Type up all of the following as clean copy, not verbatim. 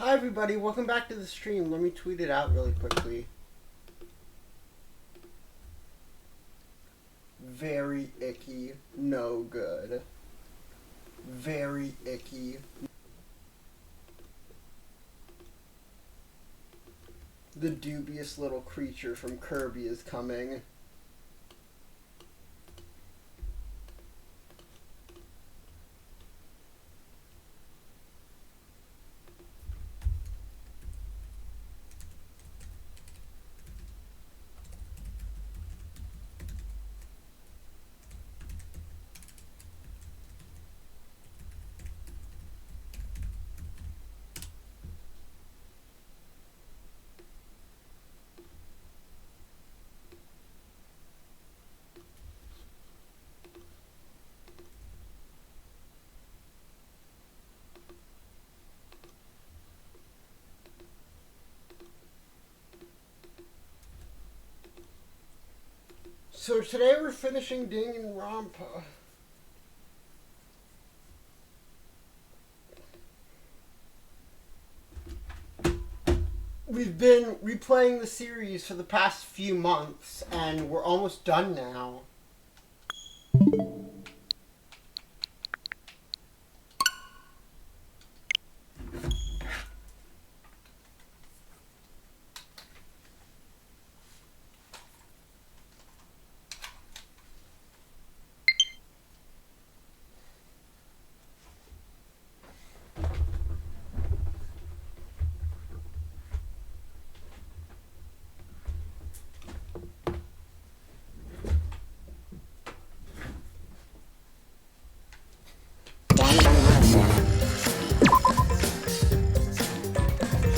Hi everybody, welcome back to the stream. Let me tweet it out really quickly. Very icky, no good. Very icky. The dubious little creature from Kirby is coming. So today we're finishing Danganronpa. We've been replaying the series for the past few months, and we're almost done now.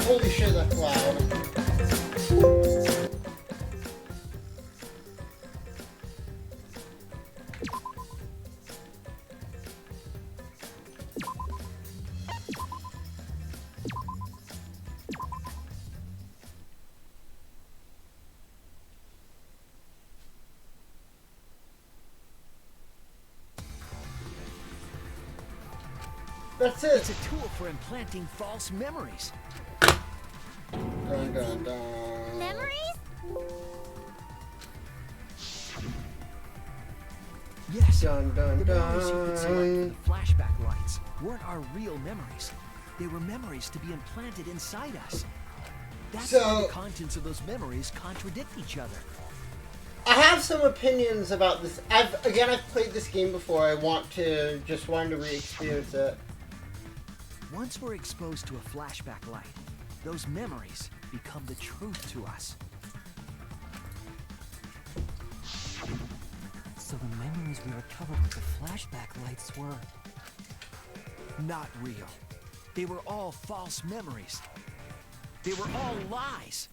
Holy shit, that's loud. That's it. It's a tool for implanting false memories. Dun, dun, dun. Memories? Yes. Dun, dun, The memories you could select from dun. the flashback lights weren't our real memories. They were memories to be implanted inside us. That's why the contents of those memories contradict each other. I have some opinions about this. I've played this game before. I wanted to re-experience it. Once we're exposed to a flashback light, those memories become the truth to us. So the memories we recovered with the flashback lights were... Not real. They were all false memories. They were all lies.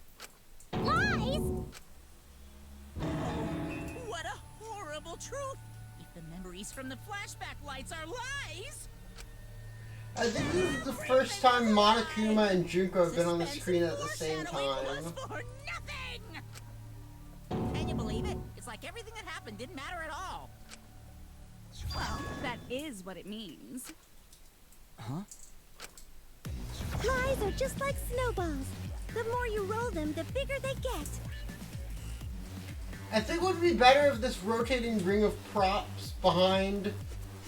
Lies? What a horrible truth! If the memories from the flashback lights are lies! I think this is the first time Monokuma and Junko have been on the screen at the same Foreshadowing time. was for nothing! Can you believe it? It's like everything that happened didn't matter at all. Well, that is what it means. Huh? Lies are just like snowballs. The more you roll them, the bigger they get. I think it would be better if this rotating ring of props behind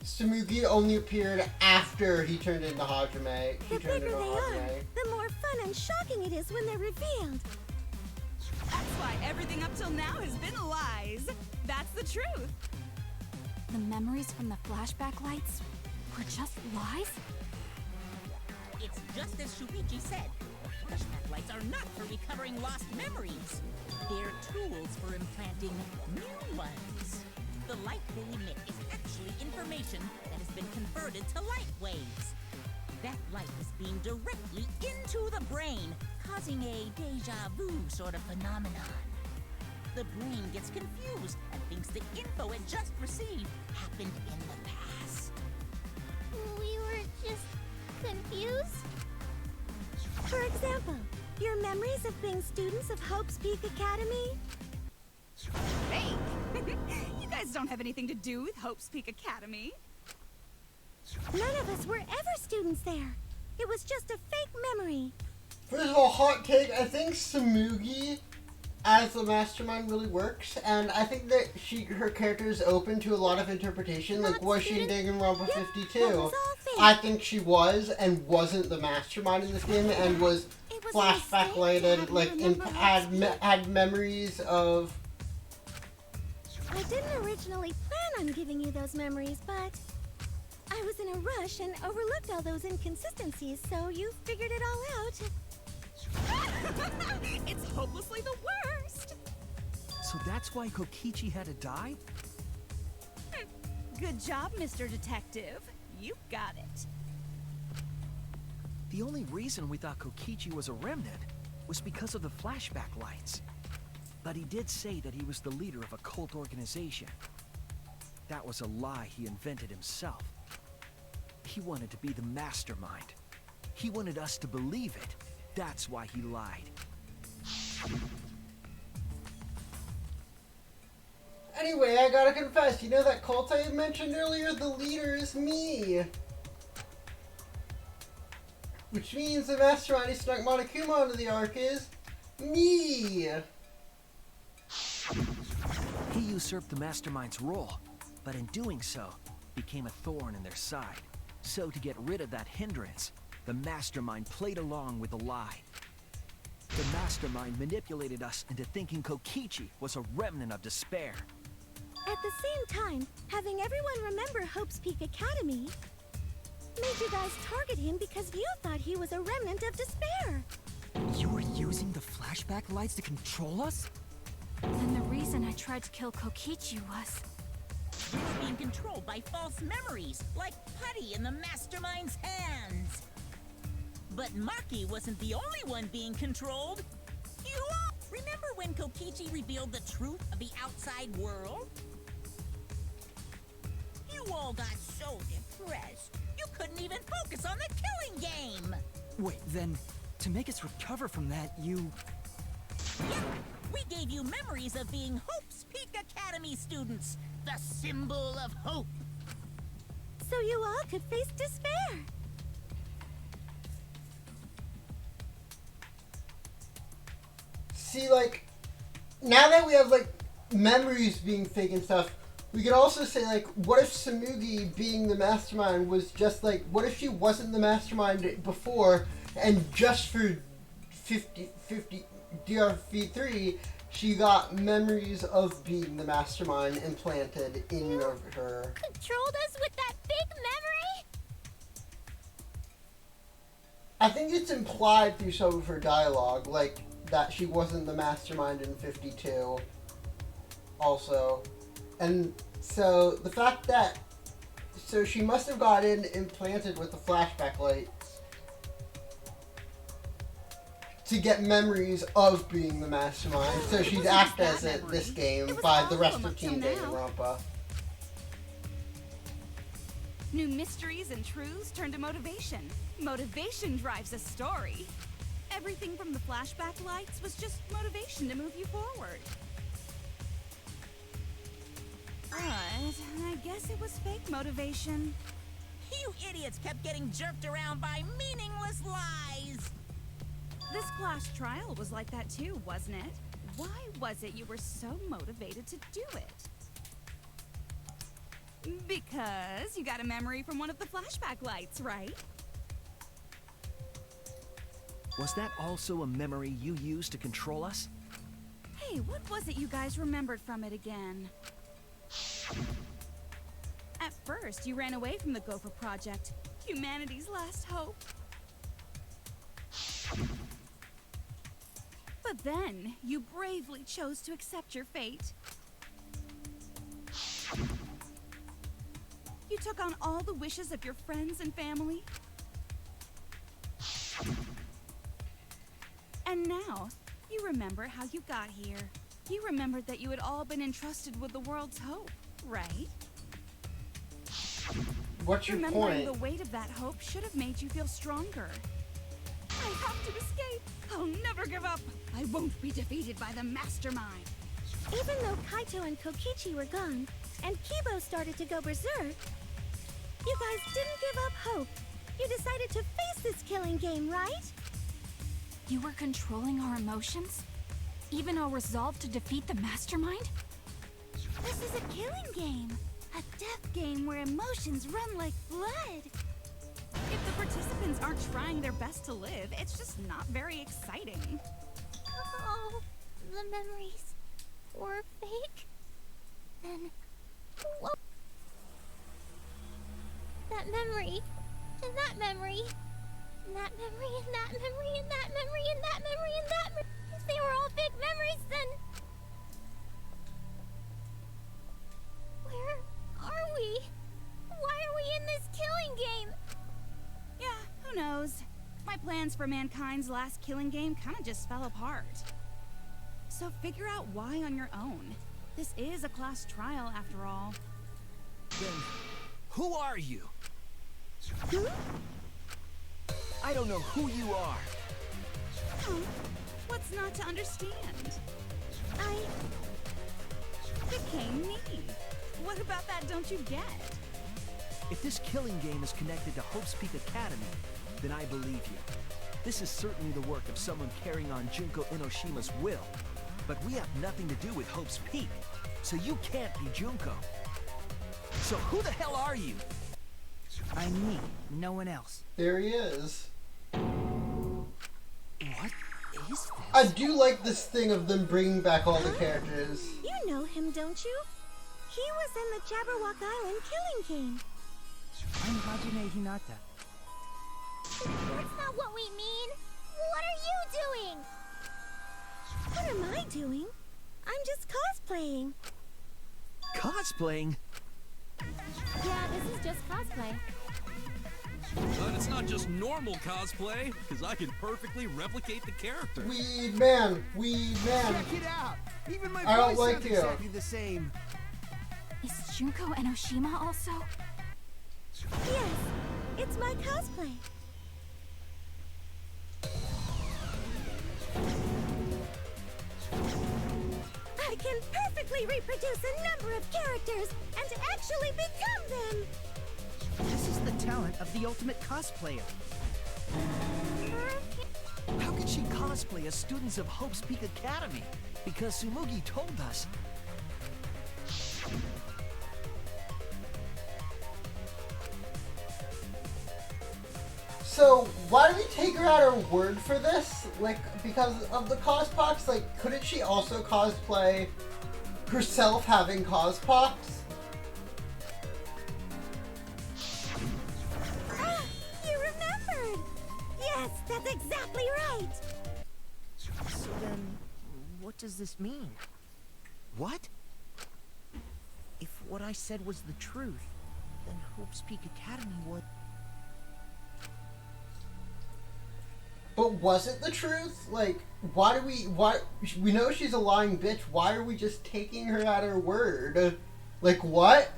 Samugi only appeared after he turned into Hajime. The bigger they are, the more fun and shocking it is when they're revealed. That's why everything up till now has been lies. That's the truth. The memories from the flashback lights were just lies? It's just as Shuichi said. Flashback lights are not for recovering lost memories. They're tools for implanting new ones. The light they emit is actually information that has been converted to light waves. That light is beamed directly into the brain, causing a deja vu sort of phenomenon. The brain gets confused and thinks the info it just received happened in the past. We were just confused. For example, your memories of being students of Hope's Peak Academy? Hey! You guys don't have anything to do with Hope's Peak Academy. None of us were ever students there. It was just a fake memory. First of all, hot take, I think Tsumugi as the mastermind really works, and I think that her character is open to a lot of interpretation. Like, was she in Danganronpa 52? I think she was and wasn't the mastermind in this game and was flashback lighted, like, and had memories of... I didn't originally plan on giving you those memories, but I was in a rush and overlooked all those inconsistencies, so you figured it all out. It's hopelessly the worst! So that's why Kokichi had to die? Good job, Mr. Detective. You got it. The only reason we thought Kokichi was a remnant was because of the flashback lights. But he did say that he was the leader of a cult organization. That was a lie he invented himself. He wanted to be the mastermind. He wanted us to believe it. That's why he lied. Anyway, I gotta confess, you know that cult I mentioned earlier? The leader is me! Which means the mastermind who snuck Monokuma onto the arc is... me! He usurped the mastermind's role, but in doing so, became a thorn in their side. So to get rid of that hindrance, the mastermind played along with the lie. The mastermind manipulated us into thinking Kokichi was a remnant of despair. At the same time, having everyone remember Hope's Peak Academy made you guys target him because you thought he was a remnant of despair. You were using the flashback lights to control us? Then the reason I tried to kill Kokichi was... We were being controlled by false memories, like putty in the mastermind's hands. But Maki wasn't the only one being controlled. You all remember when Kokichi revealed the truth of the outside world? You all got so depressed, you couldn't even focus on the killing game. Wait, then, to make us recover from that, you... Yeah, we gave you memories of being Hope's Peak Academy students, the symbol of hope. So you all could face despair. See, like, now that we have, like, memories being fake and stuff, we could also say, like, what if Tsumugi being the mastermind was just, like, what if she wasn't the mastermind before, and just for 50 DRV3, she got memories of being the mastermind implanted in her. Controlled us with that big memory? I think it's implied through some of her dialogue, like, that she wasn't the mastermind in 52 also. And so the fact that, so she must have gotten implanted with the flashback lights to get memories of being the mastermind, so she'd act as it this game by the rest of Team Danganronpa. New mysteries and truths turn to motivation. Motivation drives a story. Everything from the flashback lights was just motivation to move you forward. But I guess it was fake motivation. You idiots kept getting jerked around by meaningless lies. This class trial was like that too, wasn't it? Why was it you were so motivated to do it? Because you got a memory from one of the flashback lights, right? Was that also a memory you used to control us? Hey, what was it you guys remembered from it again? At first, you ran away from the Gopher Project, humanity's last hope. But then, you bravely chose to accept your fate. You took on all the wishes of your friends and family. And now, you remember how you got here. You remembered that you had all been entrusted with the world's hope, right? What's your Remembering point? the weight of that hope should have made you feel stronger. I have to escape. I'll never give up. I won't be defeated by the mastermind. Even though Kaito and Kokichi were gone, and Kibo started to go berserk, you guys didn't give up hope. You decided to face this killing game, right? You were controlling our emotions? Even our resolve to defeat the mastermind? This is a killing game. A death game where emotions run like blood. If the participants aren't trying their best to live, it's just not very exciting. Oh, the memories were fake? Then what? That memory, and that memory, and that memory, and that memory, and that memory, and that memory, and that memory. If they were all fake memories, then where are we? Why are we in this killing game? Yeah, who knows? My plans for mankind's last killing game kinda just fell apart. So figure out why on your own. This is a class trial after all. Then, who are you? I don't know who you are. Oh, what's not to understand? I became me. What about that don't you get? If this killing game is connected to Hope's Peak Academy, then I believe you. This is certainly the work of someone carrying on Junko Enoshima's will. But we have nothing to do with Hope's Peak, so you can't be Junko. So who the hell are you? I'm me, no one else. There he is. What is this? I do like this thing of them bringing back all the characters. You know him, don't you? He was in the Jabberwock Island killing game. I'm Hajime Hinata. That's not what we mean. What are you doing? What am I doing? I'm just cosplaying. Cosplaying? Yeah, this is just cosplay. But it's not just normal cosplay, because I can perfectly replicate the character. Weed man, Check it out! Even my I don't voice like sounds you. exactly the same. Is Junko Enoshima also? Yes, it's my cosplay. I can perfectly reproduce a number of characters and actually become them. This is the talent of the ultimate cosplayer. How could she cosplay as students of Hope's Peak Academy? Because Tsumugi told us. So why do we take her at her word for this? Like, because of the cospox? Like, couldn't she also cosplay herself having cospox? Ah, you remembered! Yes, that's exactly right! So then, what does this mean? What? If what I said was the truth, then Hope's Peak Academy would... But was it the truth? Like, why we know she's a lying bitch, why are we just taking her at her word? Like, what?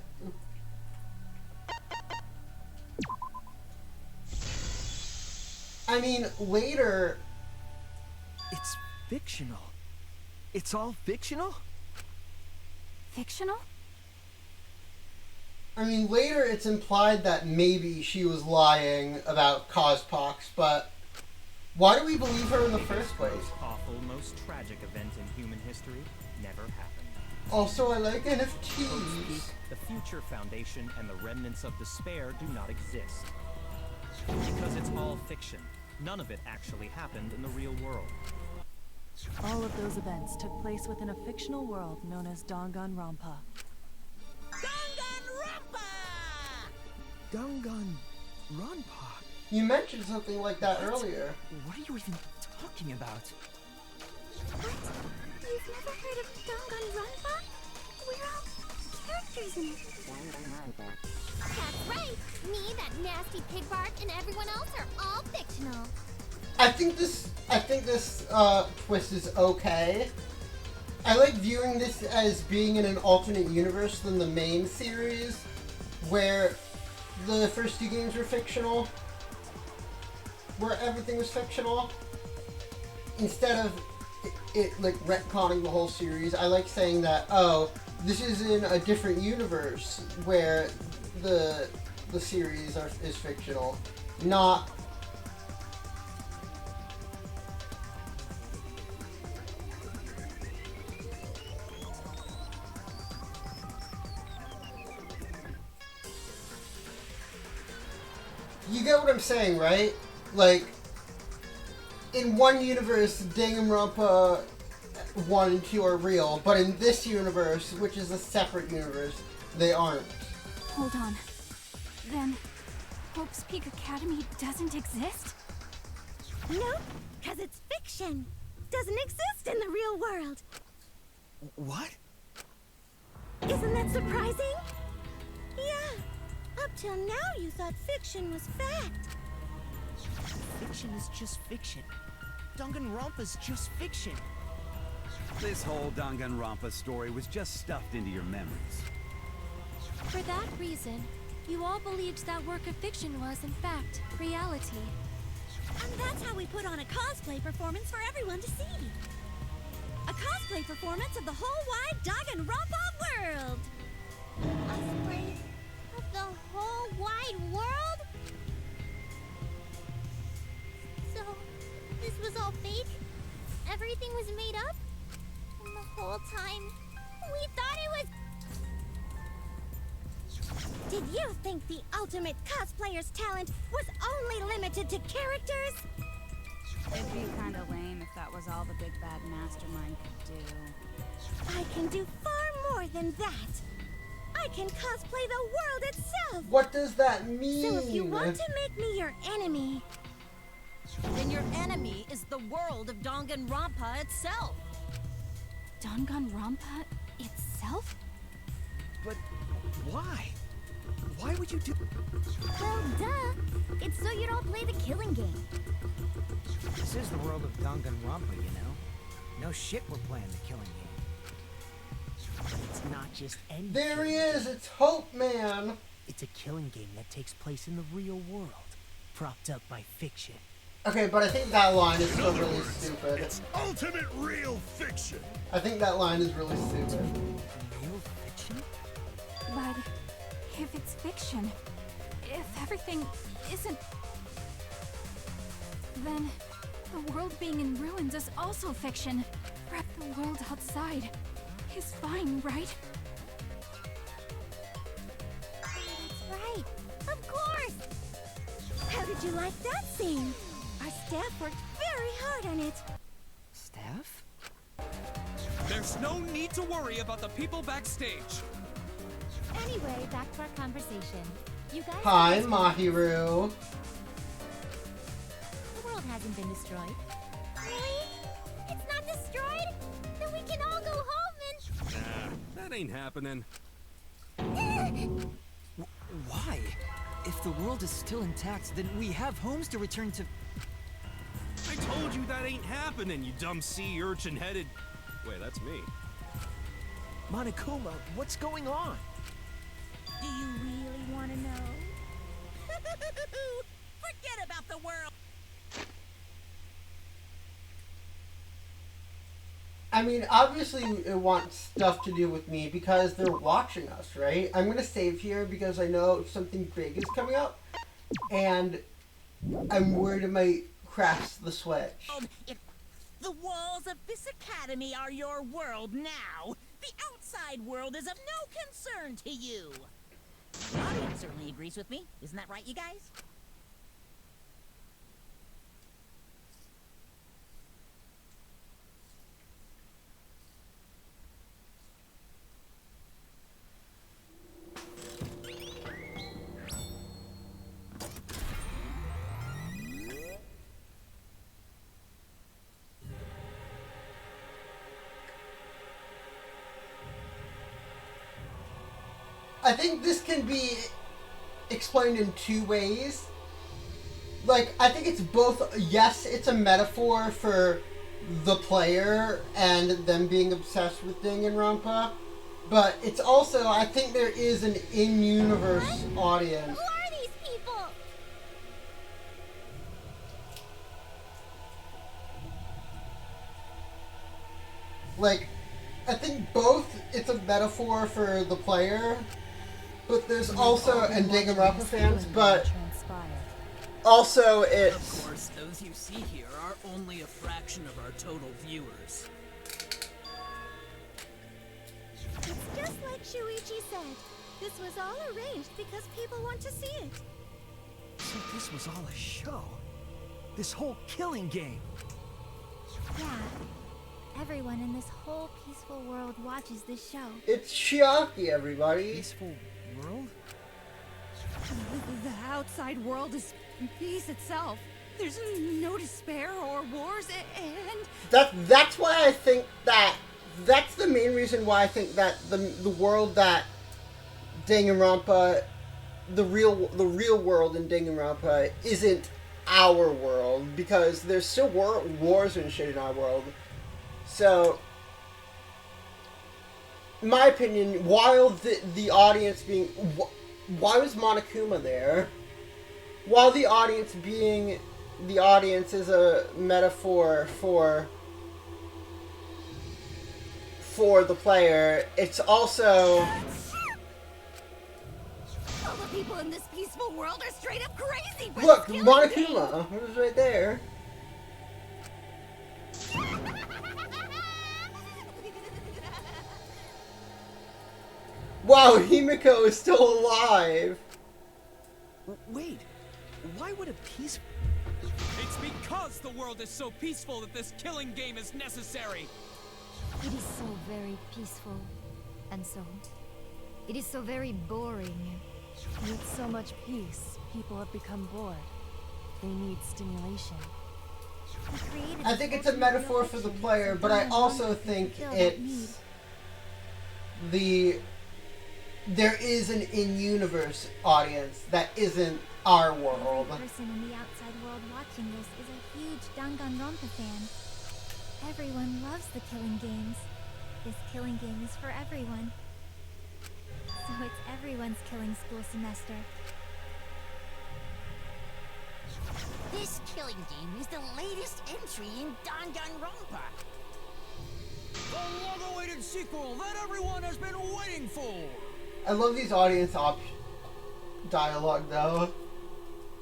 I mean, later... It's fictional. It's all fictional? Fictional? I mean, later it's implied that maybe she was lying about cospox, but why do we believe her in the first place? Awful, most tragic event in human history never happened. Also, I like Speak, NFTs. the future foundation and the remnants of despair do not exist. Because it's all fiction. None of it actually happened in the real world. All of those events took place within a fictional world known as Danganronpa. Danganronpa? You mentioned something like that earlier. What are you even talking about? What? You've never heard of Danganronpa? We're all characters in it. That's right! Me, that nasty pig bark, and everyone else are all fictional. I think this twist is okay. I like viewing this as being in an alternate universe than the main series, where the first two games were fictional, where everything was fictional. Instead of it like retconning the whole series, I like saying that, oh, this is in a different universe where the series is fictional. not. You get what I'm saying, right? Like, in one universe, Danganronpa 1 and 2 are real, but in this universe, which is a separate universe, they aren't. Hold on. Then, Hope's Peak Academy doesn't exist? Nope, because it's fiction. Doesn't exist in the real world. What? Isn't that surprising? Yeah. Up till now, you thought fiction was fact. Fiction is just fiction. Danganronpa's just fiction. This whole Danganronpa story was just stuffed into your memories. For that reason, you all believed that work of fiction was, in fact, reality. And that's how we put on a cosplay performance for everyone to see. A cosplay performance of the whole wide Danganronpa world. Cosplay of the whole wide world? So, this was all fake? Everything was made up? And the whole time, we thought it was... Did you think the ultimate cosplayer's talent was only limited to characters? It'd be kinda lame if that was all the big bad mastermind could do. I can do far more than that. I can cosplay the world itself. What does that mean? So if you want to make me your enemy, Then your enemy is the world of Danganronpa itself. Danganronpa itself? But why? Why would you do... well, duh. It's so you don't play the killing game. This is the world of Danganronpa, you know? No shit we're playing the killing game. But it's not just any There he killing is! game. It's Hope Man! It's a killing game that takes place in the real world, propped up by fiction. Okay, but I think that line is still really stupid. It's ultimate real fiction. I think that line is really stupid. Real fiction? But if it's fiction, if everything isn't... then the world being in ruins is also fiction. But the world outside is fine, right? That's right. Of course. How did you like that scene? Our staff worked very hard on it. Staff? There's no need to worry about the people backstage. Anyway, back to our conversation. You guys... Hi, Mahiru. The world hasn't been destroyed. Really? It's not destroyed? Then we can all go home Nah, that ain't happening. and... Why? If the world is still intact, then we have homes to return to... I told you that ain't happening, you dumb sea urchin-headed... Wait, that's me. Monokuma, what's going on? Do you really want to know? Forget about the world. I mean, obviously it wants stuff to do with me because they're watching us, right? I'm gonna save here because I know something big is coming up, and I'm worried it might crash the switch. If the walls of this academy are your world now, the outside world is of no concern to you. The audience certainly agrees with me. Isn't that right, you guys? I think this can be explained in two ways. Like, I think it's both, yes, it's a metaphor for the player and them being obsessed with Danganronpa, but it's also, I think there is an in-universe audience. Who are these people? Like, I think both it's a metaphor for the player, but there's also, and Danganronpa fans, but Also, Of it's... course, those you see here are only a fraction of our total viewers. It's just like Shuichi said. This was all arranged because people want to see it. So this was all a show. This whole killing game. Yeah. Everyone in this whole peaceful world watches this show. It's Shiaki, everybody. Peaceful world? The outside world is peace itself. There's no despair or wars, and That's why I think that... That's the main reason why I think that the world that Danganronpa... The real world in Danganronpa isn't our world, because there's still wars and shit in our world. So, in my opinion, while the audience being... Why was Monokuma there? While the audience being... The audience is a metaphor for the player, it's also... all the people in this peaceful world are straight up crazy for Look, this killing Monokuma! It was right there. Wow, Himiko is still alive! Wait, why would a peace... It's because the world is so peaceful that this killing game is necessary. It is so very peaceful. And so... It is so very boring. With so much peace, people have become bored. They need stimulation. I think it's a metaphor for the player, but I also think it's... There is an in-universe audience that isn't our world. Every person in the outside world watching this is a huge Danganronpa fan. Everyone loves the killing games. This killing game is for everyone. So it's everyone's killing school semester. This killing game is the latest entry in Danganronpa. The long-awaited sequel that everyone has been waiting for! I love these audience dialogue, though.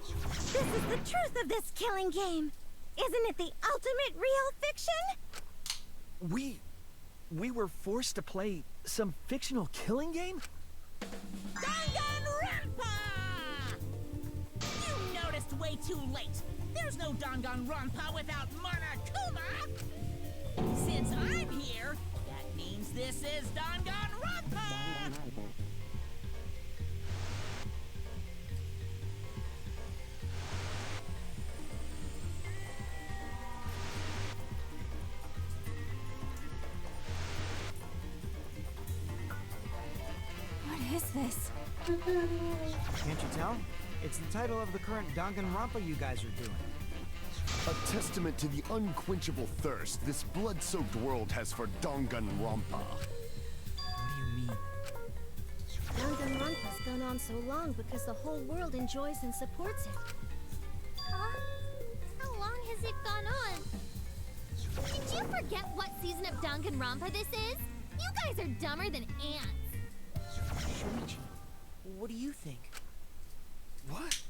This is the truth of this killing game. Isn't it the ultimate real fiction? We were forced to play some fictional killing game? Danganronpa! You noticed way too late. There's no Danganronpa without Monokuma. Since I'm here, that means this is Danganronpa! What is this? Can't you tell? It's the title of the current Danganronpa you guys are doing. A testament to the unquenchable thirst this blood-soaked world has for Danganronpa. What do you mean? Danganronpa's gone on so long because the whole world enjoys and supports it. Huh? How long has it gone on? Did you forget what season of Danganronpa this is? You guys are dumber than ants. Shuichi, what do you think? What?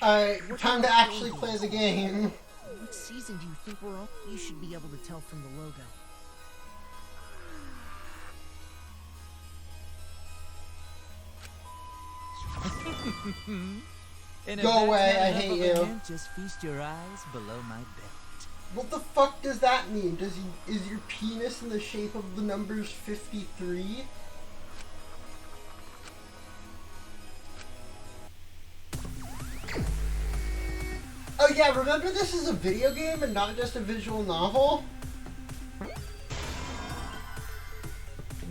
Alright, time to actually play the game. What season do you think we're on? You should be able to tell from the logo. Go away, I hate you. Just feast your eyes below my belt. What the fuck does that mean? Is your penis in the shape of the numbers 53? Oh yeah, remember this is a video game and not just a visual novel?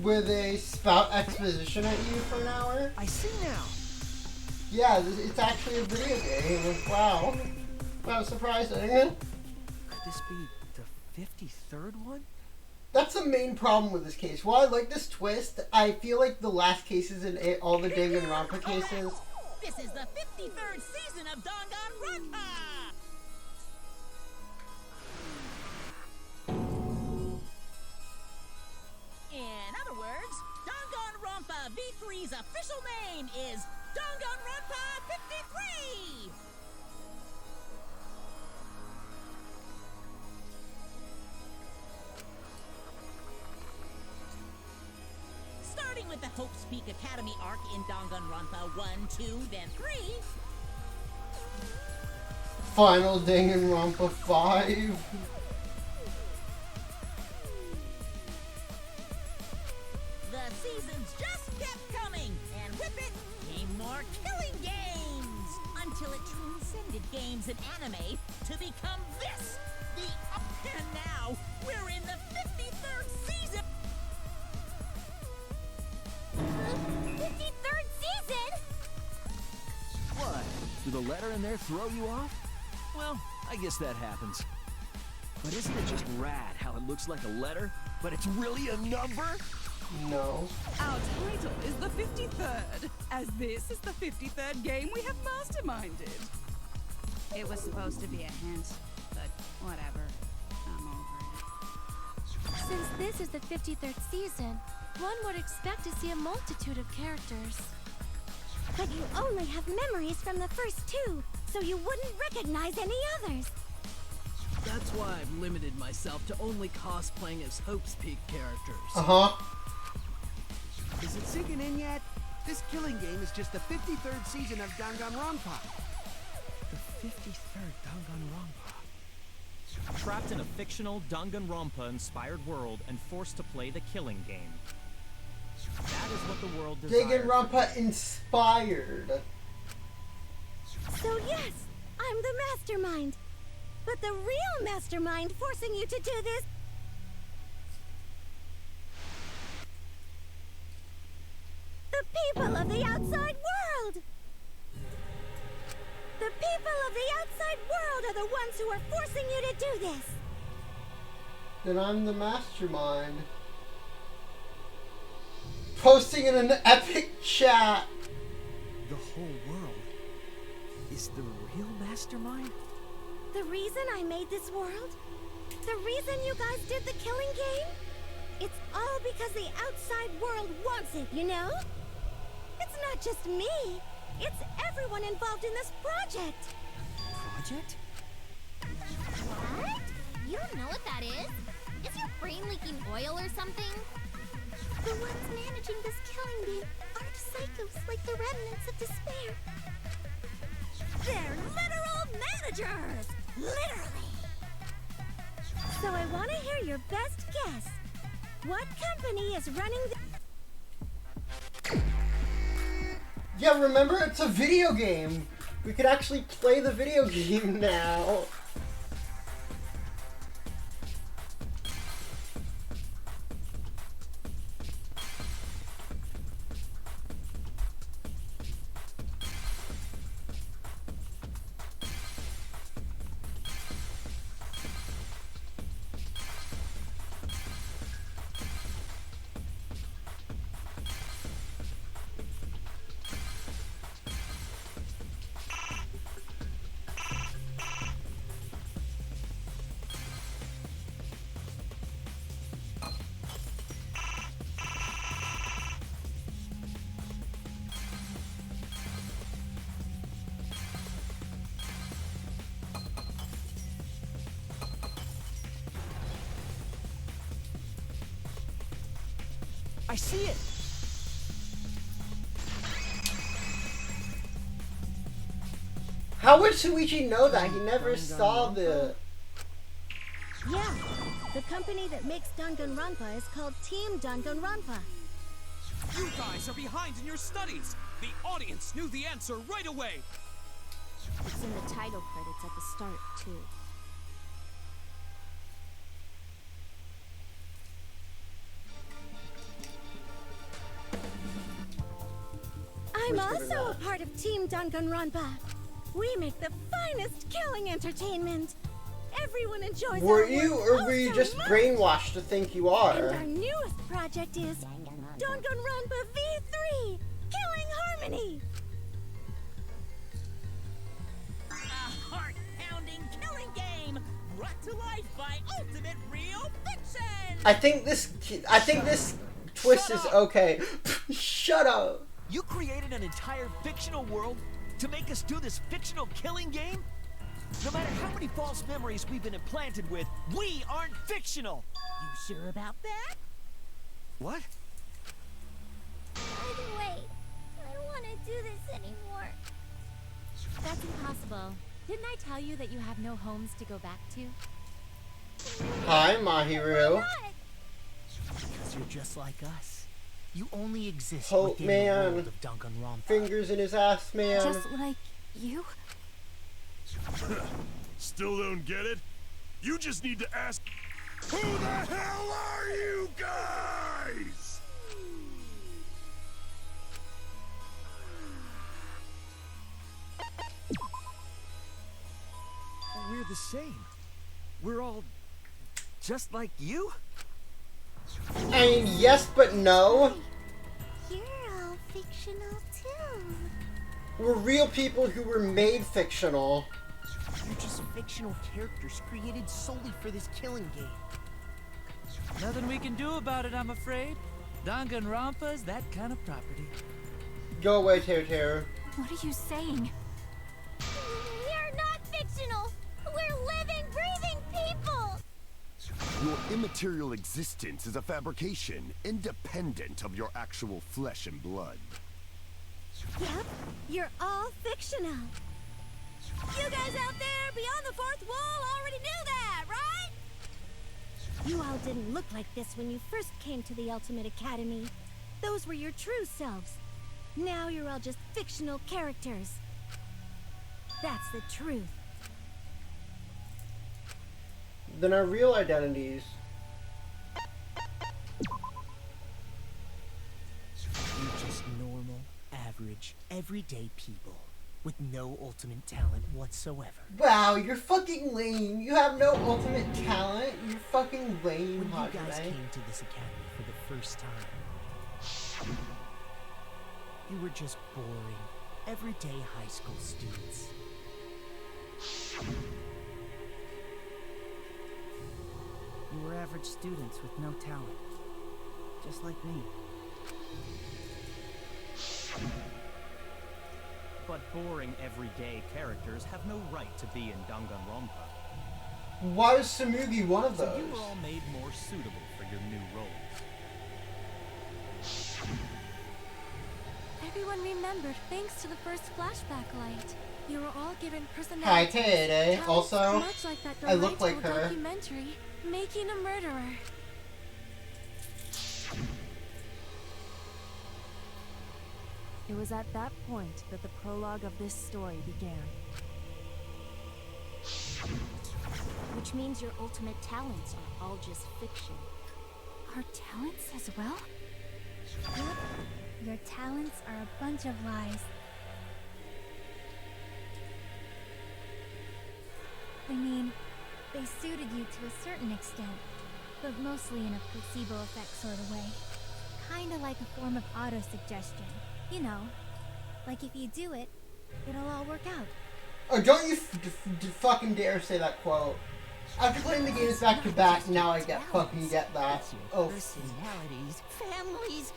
Where they spout exposition at you for an hour? I see now. Yeah, it's actually a video game. Wow. That was surprising. Could this be the 53rd one? That's the main problem with this case. While I like this twist, I feel like the last cases in all the Danganronpa cases... This is the 53rd season of Danganronpa! In other words, Danganronpa V3's official name is Danganronpa 53! Starting with the Hope's Peak Academy arc in Danganronpa 1, 2, then 3. Final Danganronpa 5. The seasons just kept coming, and with it came more killing games, until it transcended games and anime to become this, and now we're in the 53rd season. 53rd season? What? Did the letter in there throw you off? Well, I guess that happens. But isn't it just rad how it looks like a letter, but it's really a number? No. Our title is the 53rd, as this is the 53rd game we have masterminded. It was supposed to be a hint, but whatever. I'm over it. Since this is the 53rd season, one would expect to see a multitude of characters. But you only have memories from the first two, so you wouldn't recognize any others. That's why I've limited myself to only cosplaying as Hope's Peak characters. Uh-huh. Is it sinking in yet? This killing game is just the 53rd season of Danganronpa. The 53rd Danganronpa. Trapped in a fictional Danganronpa-inspired world and forced to play the killing game. That is what the world desires. Danganronpa inspired. So yes, I'm the mastermind. But the real mastermind forcing you to do this... The people of the outside world! The people of the outside world are the ones who are forcing you to do this! Then I'm the mastermind. Posting in an epic chat. The whole world is the real mastermind? The reason I made this world? The reason you guys did the killing game? It's all because the outside world wants it, you know? It's not just me. It's everyone involved in this project. Project? What? You don't know what that is? Is your brain leaking oil or something? The ones managing this killing game aren't psychos like the remnants of despair. They're literal managers! Literally! So I want to hear your best guess. What company is running the... Yeah, remember, it's a video game. We can actually play the video game now. I see it! How would Shuichi know that? He never saw the... Yeah, the company that makes Danganronpa is called Team Danganronpa. You guys are behind in your studies! The audience knew the answer right away! It's in the title credits at the start, too. I'm also a part of Team Danganronpa. We make the finest killing entertainment. Everyone enjoys Were our you, work or were you so just much. brainwashed to think you are? And our newest project is Danganronpa V3, Killing Harmony. A heart-pounding killing game brought to life by Ultimate Real Fiction. I think this twist is okay. Shut up. You created an entire fictional world to make us do this fictional killing game? No matter how many false memories we've been implanted with, we aren't fictional! You sure about that? What? Wait, I don't want to do this anymore. That's impossible. Didn't I tell you that you have no homes to go back to? Hi, Mahiru. Because you're just like us. You only exist Hope within man. the world of Danganronpa. Fingers in his ass, man. Just like you? Still don't get it? You just need to ask, who the hell are you guys? We're the same. We're all just like you? I mean, yes, but no. You're all fictional too. We're real people who were made fictional. You're just fictional characters created solely for this killing game. Nothing we can do about it, I'm afraid. Danganronpa's that kind of property. Go away, Teru. What are you saying? We're not fictional. We're living, breathing people. Your immaterial existence is a fabrication, independent of your actual flesh and blood. Yep, you're all fictional. You guys out there beyond the fourth wall already knew that, right? You all didn't look like this when you first came to the Ultimate Academy. Those were your true selves. Now you're all just fictional characters. That's the truth. Then our real identities. You're just normal, average, everyday people with no ultimate talent whatsoever. Wow, you're fucking lame. You have no ultimate talent. You're fucking lame, When you guys Hajime. came to this academy for the first time, you were just boring, everyday high school students. You were average students with no talent. Just like me. But boring everyday characters have no right to be in Danganronpa. Why was Samugi one of So those? you were all made more suitable for your new roles. Everyone remembered thanks to the first flashback light. You were all given Hi, personality. Kaede. Also, Much like that I look like delightful her. documentary, Making a Murderer. It was at that point that the prologue of this story began. Which means your ultimate talents are all just fiction. Our talents as well? Yep, your talents are a bunch of lies. I mean, they suited you to a certain extent, but mostly in a placebo effect sort of way. Kinda like a form of auto-suggestion. You know, like if you do it, it'll all work out. Oh, don't you fucking dare say that quote. After playing the games back to back, now I fucking get that. Oh. Personalities, families.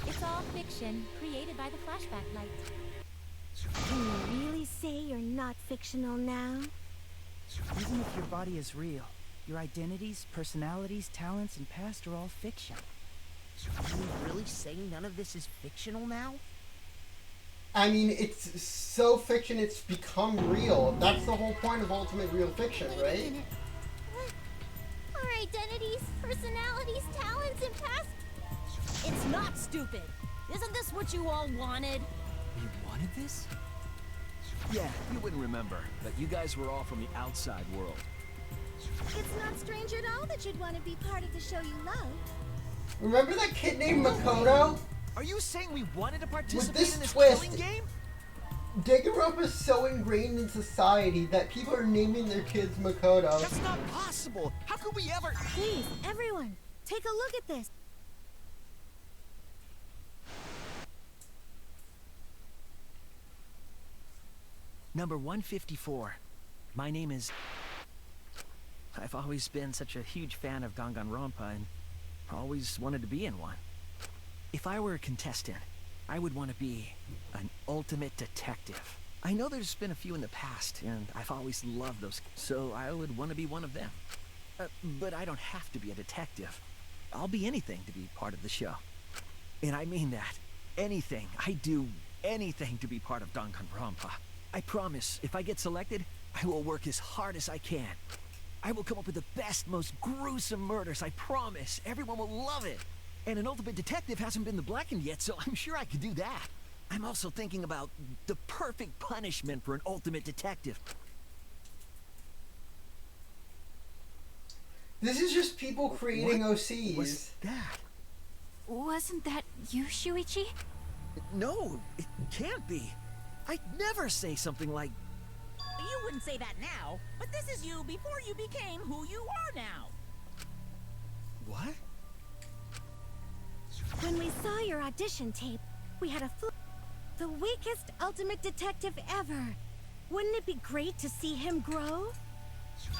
It's all fiction, created by the flashback light. Can you really say you're not fictional now? Even if your body is real, your identities, personalities, talents, and past are all fiction. Can you really say none of this is fictional now? I mean, it's so fiction it's become real. That's the whole point of Ultimate Real Fiction, Wait a right? minute. What? Our identities, personalities, talents, and past... It's not stupid. Isn't this what you all wanted? You wanted this? Yeah, you wouldn't remember, but you guys were all from the outside world. It's not strange at all that you'd want to be part of the show you love. Remember that kid named Makoto? Are you saying we wanted to With participate this in this twist, killing game? Danganronpa is so ingrained in society that people are naming their kids Makoto. That's not possible! How could we ever— Please, everyone, take a look at this. Number 154. My name is... I've always been such a huge fan of Danganronpa and always wanted to be in one. If I were a contestant, I would want to be an ultimate detective. I know there's been a few in the past, and I've always loved those, so I would want to be one of them. But I don't have to be a detective. I'll be anything to be part of the show. And I mean that. anything. I'd do anything to be part of Danganronpa. I promise, if I get selected, I will work as hard as I can. I will come up with the best, most gruesome murders, I promise. Everyone will love it. And an ultimate detective hasn't been the Blackened yet, so I'm sure I could do that. I'm also thinking about the perfect punishment for an ultimate detective. This is just people creating OCs. What's that? Wasn't that you, Shuichi? No, it can't be. I'd never say something like... You wouldn't say that now, but this is you before you became who you are now. What? When we saw your audition tape, we had the weakest ultimate detective ever. Wouldn't it be great to see him grow?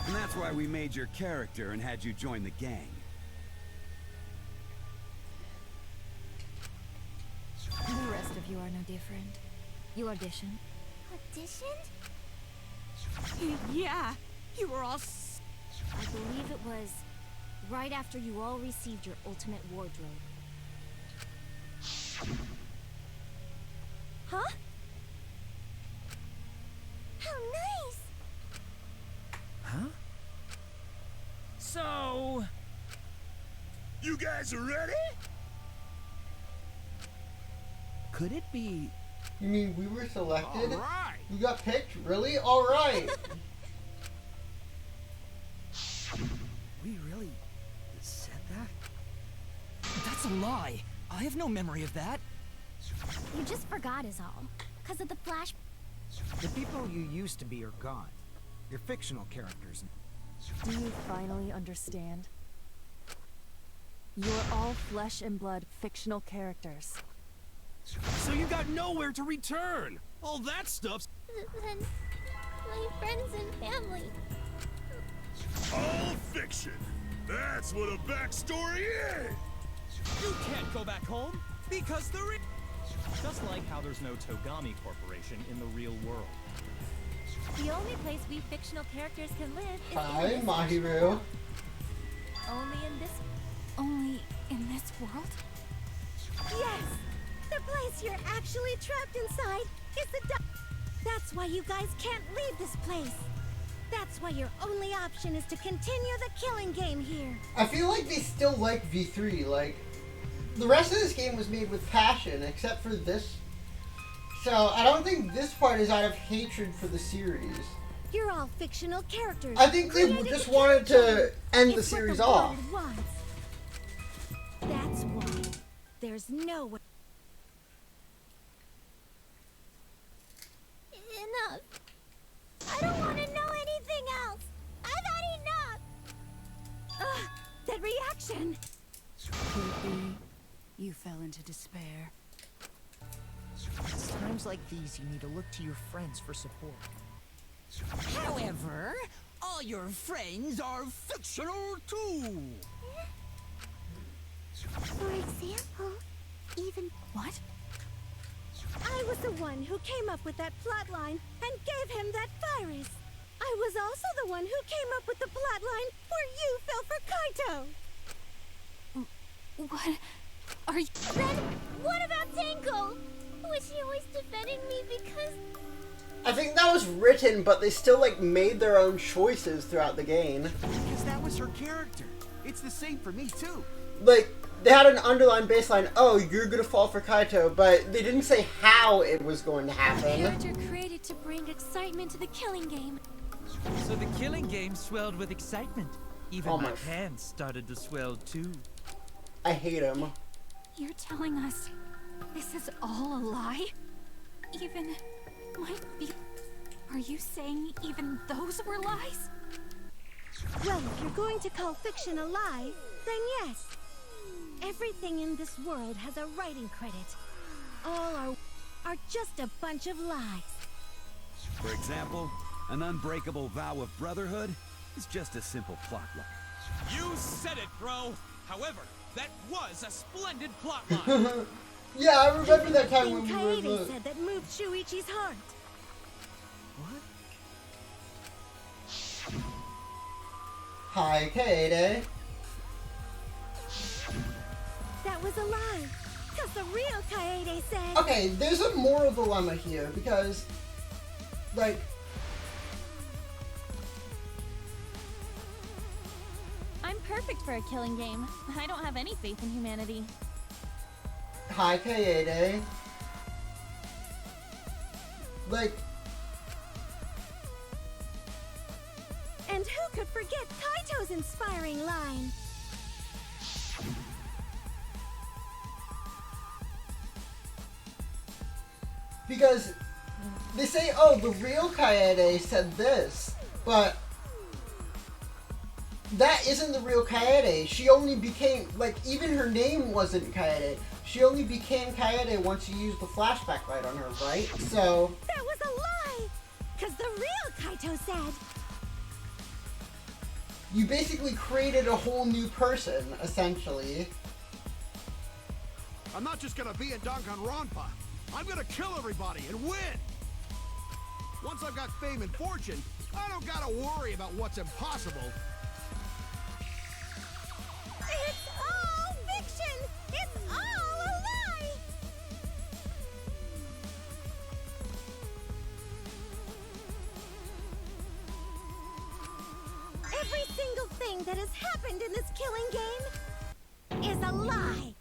And that's why we made your character and had you join the gang. The rest of you are no different. You auditioned. Auditioned? Yeah, you were all I believe it was right after you all received your ultimate wardrobe. Huh? How nice! Huh? So... You guys are ready? Could it be... You mean we were selected? All right. We got picked? Really? Alright. We really said that? That's a lie. I have no memory of that. You just forgot is all. 'Cause of the flash... The people you used to be are gone. You're fictional characters. Do you finally understand? You're all flesh and blood fictional characters. So you got nowhere to return. All that stuff's... Then... my friends and family... All fiction. That's what a backstory is. You can't go back home because there is... Just like how there's no Togami Corporation in the real world. The only place we fictional characters can live is Hi, in this Mahiru. Only in this... only in this world? Yes! The place you're actually trapped inside is the That's why you guys can't leave this place. That's why your only option is to continue the killing game here. I feel like they still like V3. Like, the rest of this game was made with passion, except for this. So, I don't think this part is out of hatred for the series. You're all fictional characters. I think they created just to wanted kill each to other. end the It's what series the off. world wants. That's why there's no way. Enough. I don't want to know anything else. I've had enough. Ugh, that reaction! Could it be you fell into despair? It's times like these you need to look to your friends for support. However, all your friends are fictional too. For example, even... What? I was the one who came up with that plotline and gave him that virus. I was also the one who came up with the plotline where you fell for Kaito. What are you... Then, what about Tenko? Was he always defending me because... I think that was written, but they still, like, made their own choices throughout the game. Because that was her character. It's the same for me, too. Like, they had an underlying baseline, oh, you're gonna fall for Kaito, but they didn't say how it was going to happen. Character created to bring excitement to the killing game. So the killing game swelled with excitement. Even Oh my my- pants started to swell too. I hate him. You're telling us this is all a lie? Even my... Are you saying even those were lies? Well, if you're going to call fiction a lie, then yes. Everything in this world has a writing credit. All are just a bunch of lies. For example, an unbreakable vow of brotherhood is just a simple plotline. You said it, bro. However, that was a splendid plotline. Yeah, I remember that time when we were in Kaede the... said that moved Shuichi's heart. Hi, Kaede. That was a lie. Cause the real Kaede said... Okay, there's a moral dilemma here, because, like... I'm perfect for a killing game. I don't have any faith in humanity. Hi, Kaede. Like... And who could forget Kaito's inspiring line? Because they say, oh, the real Kaede said this, but that isn't the real Kaede. She only became, like, even her name wasn't Kaede. She only became Kaede once you used the flashback light on her, right? So... That was a lie! Cause the real Kaito said... You basically created a whole new person, essentially. I'm not just gonna be in Danganronpa. I'm gonna kill everybody and win! Once I've got fame and fortune, I don't gotta worry about what's impossible. It's all fiction! It's all a lie! Every single thing that has happened in this killing game is a lie!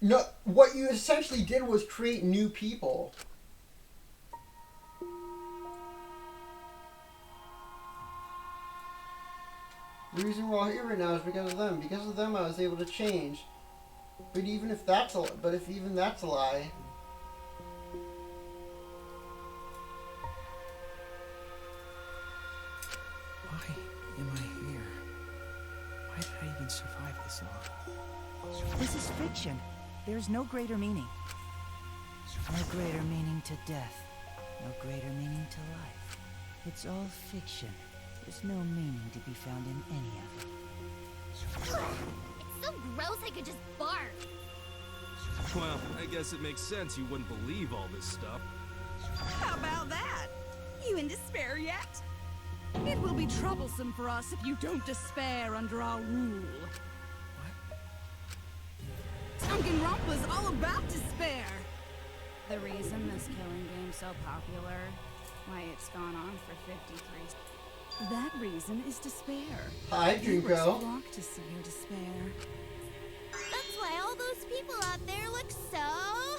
No, what you essentially did was create new people. The reason we're all here right now is because of them. Because of them, I was able to change. But even if that's if even that's a lie. Why am I here? Why did I even survive this long? This is fiction. There's no greater meaning. No greater meaning to death. No greater meaning to life. It's all fiction. There's no meaning to be found in any of it. It's so gross I could just barf. Well, I guess it makes sense you wouldn't believe all this stuff. How about that? You in despair yet? It will be troublesome for us if you don't despair under our rule. Danganronpa's all about despair! The reason this killing game's so popular, why it's gone on for 53... That reason is despair. Hi, Junko. Flock to see your despair. That's why all those people out there look so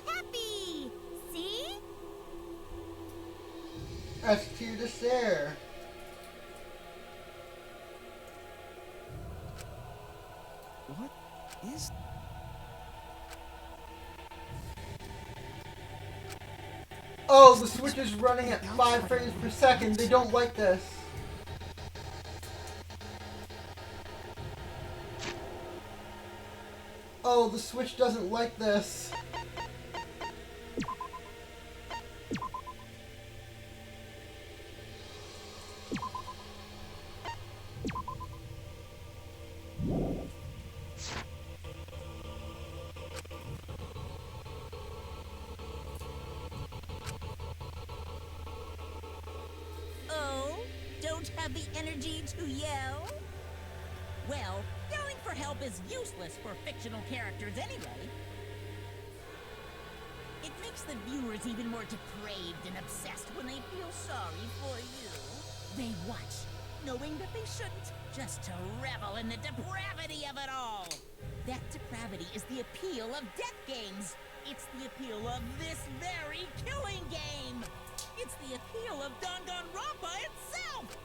happy! See? S tier to stare. What is... Oh, the Switch is running at 5 frames per second. They don't like this. Oh, the Switch doesn't like this. Oh, don't have the energy to yell? Well, yelling for help is useless for fictional characters anyway. It makes the viewers even more depraved and obsessed when they feel sorry for you. They watch, knowing that they shouldn't, just to revel in the depravity of it all. That depravity is the appeal of death games. It's the appeal of this very killing game. It's the appeal of Danganronpa itself.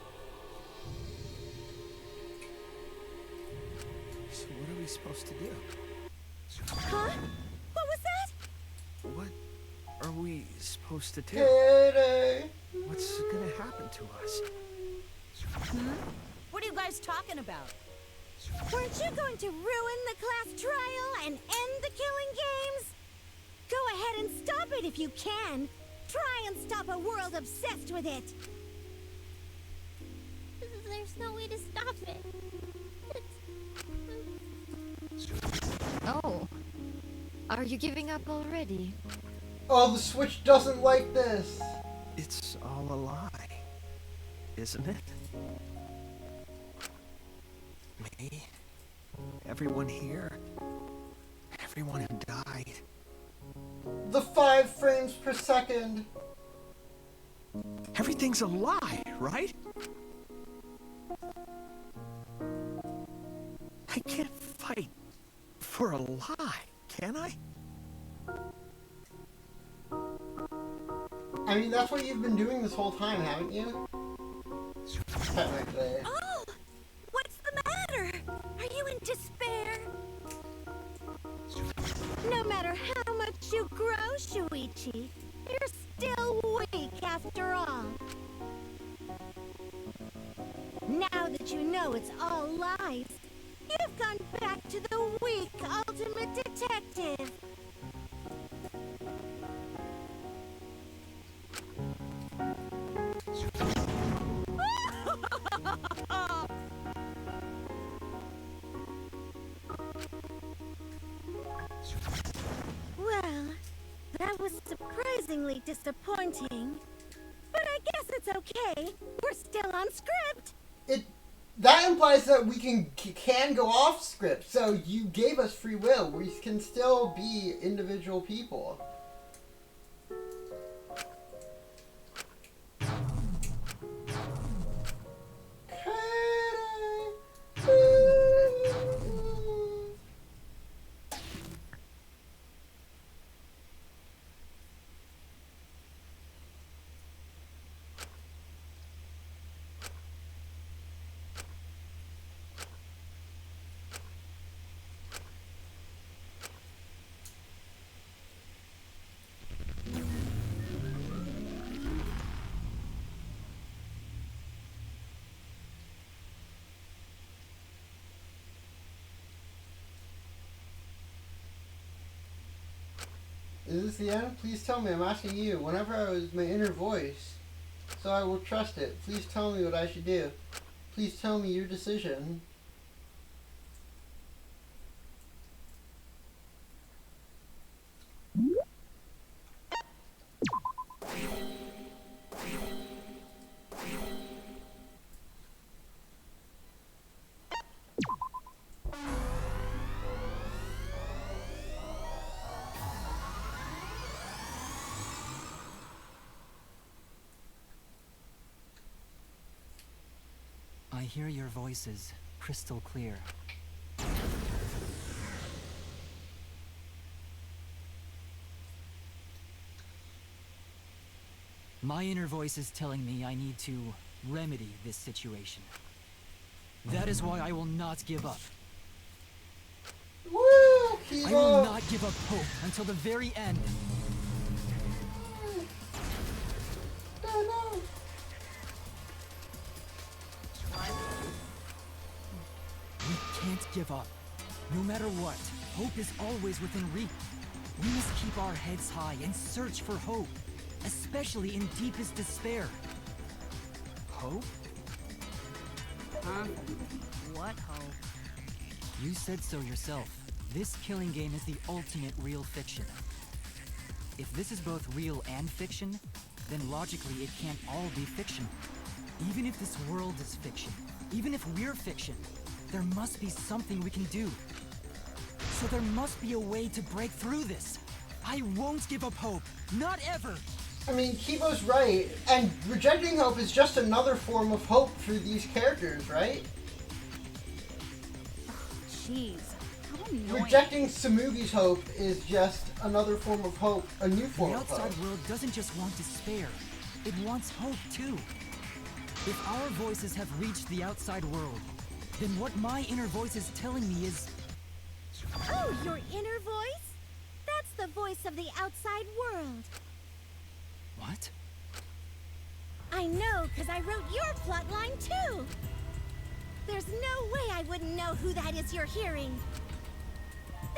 So what are we supposed to do? Huh? What was that? What are we supposed to do? Kaede. What's gonna happen to us? What are you guys talking about? Weren't you going to ruin the class trial and end the killing games? Go ahead and stop it if you can. Try and stop a world obsessed with it. There's no way to stop it. Oh. Are you giving up already? Oh, the Switch doesn't like this. It's all a lie, isn't it? Me? Everyone here? everyone who died. The 5 frames per second. Everything's a lie, right? I can't fight for a lie, can I? I mean, that's what you've been doing this whole time, haven't you? Technically. Oh! What's the matter? Are you in despair? No matter how much you grow, Shuichi, you're still weak after all. Now that you know it's all lies, you've gone back to the weak ultimate detective. Well, that was surprisingly disappointing. But I guess it's okay. We're still on script. That implies that we can go off script. So you gave us free will. We can still be individual people. Is this the end? Please tell me. I'm asking you. Whenever I was my inner voice, so I will trust it. Please tell me what I should do. Please tell me your decision. I hear your voices crystal clear. My inner voice is telling me I need to remedy this situation. That is why I will not give up. Woo! I will not give up hope until the very end. We can't give up. No matter what, hope is always within reach. We must keep our heads high and search for hope, especially in deepest despair. Hope? Huh? What hope? You said so yourself. This killing game is the ultimate real fiction. If this is both real and fiction, then logically it can't all be fiction. Even if this world is fiction, even if we're fiction, there must be something we can do. So there must be a way to break through this. I won't give up hope. Not ever. I mean, Kibo's right, and rejecting hope is just another form of hope for these characters, right? Jeez, how annoying. Rejecting Tsumugi's hope is just another form of hope, a new form The of hope. outside world doesn't just want despair. It wants hope, too. If our voices have reached the outside world, then what my inner voice is telling me is... Oh, your inner voice? That's the voice of the outside world. What? I know, because I wrote your plotline too. There's no way I wouldn't know who that is you're hearing.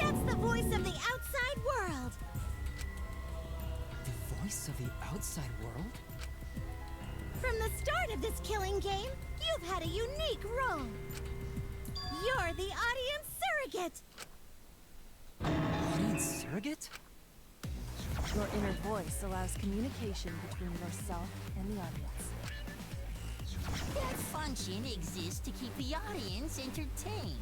That's the voice of the outside world. The voice of the outside world? From the start of this killing game, you've had a unique role. You're the audience surrogate. Audience surrogate? Your inner voice allows communication between yourself and the audience. That function exists to keep the audience entertained.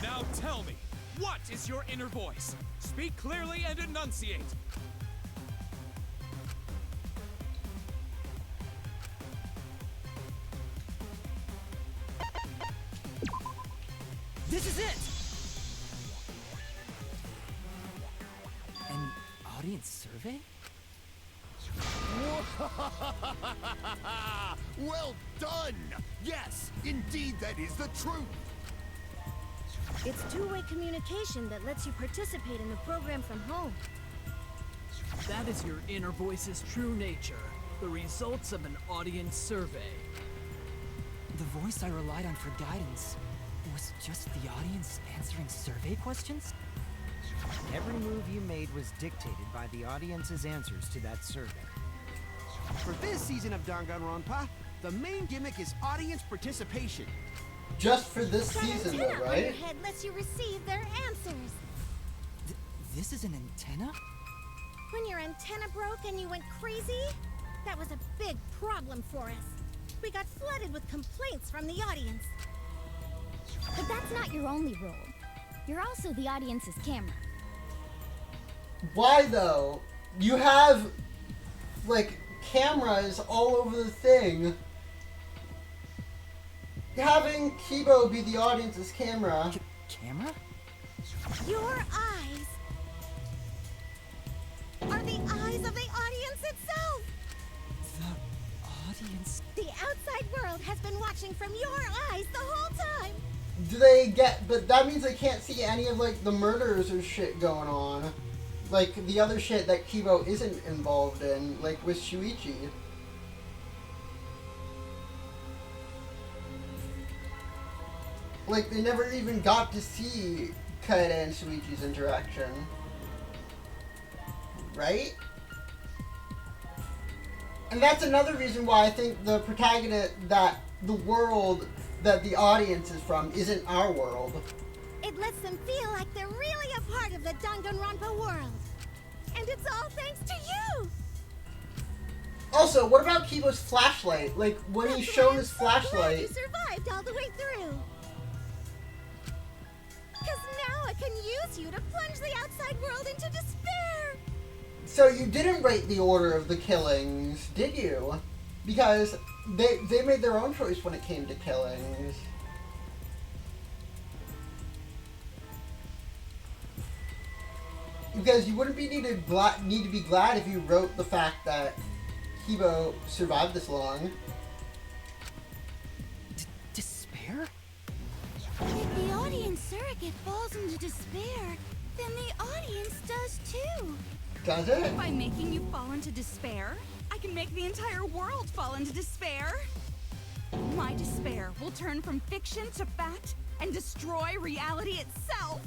Now tell me, What is your inner voice? Speak clearly and enunciate. This is it! An audience survey? Well done! Yes, indeed that is the truth! It's two-way communication that lets you participate in the program from home. That is your inner voice's true nature. The results of an audience survey. The voice I relied on for guidance was just the audience answering survey questions? Every move you made was dictated by the audience's answers to that survey. For this season of Danganronpa, the main gimmick is audience participation. Just for this That season, antenna though, on your right? head lets you receive their answers. This is an antenna? When your antenna broke and you went crazy, that was a big problem for us. We got flooded with complaints from the audience. But that's not your only role. You're also the audience's camera. Why though? You have like cameras all over the thing. Having Kibo be the audience's camera. Camera? Your eyes are the eyes of the audience itself. The audience. The outside world has been watching from your eyes the whole time. Do they get? But that means they can't see any of like the murders or shit going on, like the other shit that Kibo isn't involved in, like with Shuichi. Like they never even got to see Kaede and Shuichi's interaction, right? And that's another reason why I think the protagonist, that the world that the audience is from isn't our world. It lets them feel like they're really a part of the Danganronpa world. And it's all thanks to you! Also, what about Kibo's flashlight? Like, when he's shown his Glad flashlight... you survived all the way through. Because now I can use you to plunge the outside world into despair. So you didn't rate the order of the killings, did you? Because they made their own choice when it came to killings. Because you wouldn't be need to be glad if you wrote the fact that Kibo survived this long. Despair? If the audience surrogate falls into despair, then the audience does too. Does it? By making you fall into despair, I can make the entire world fall into despair. My despair will turn from fiction to fact and destroy reality itself.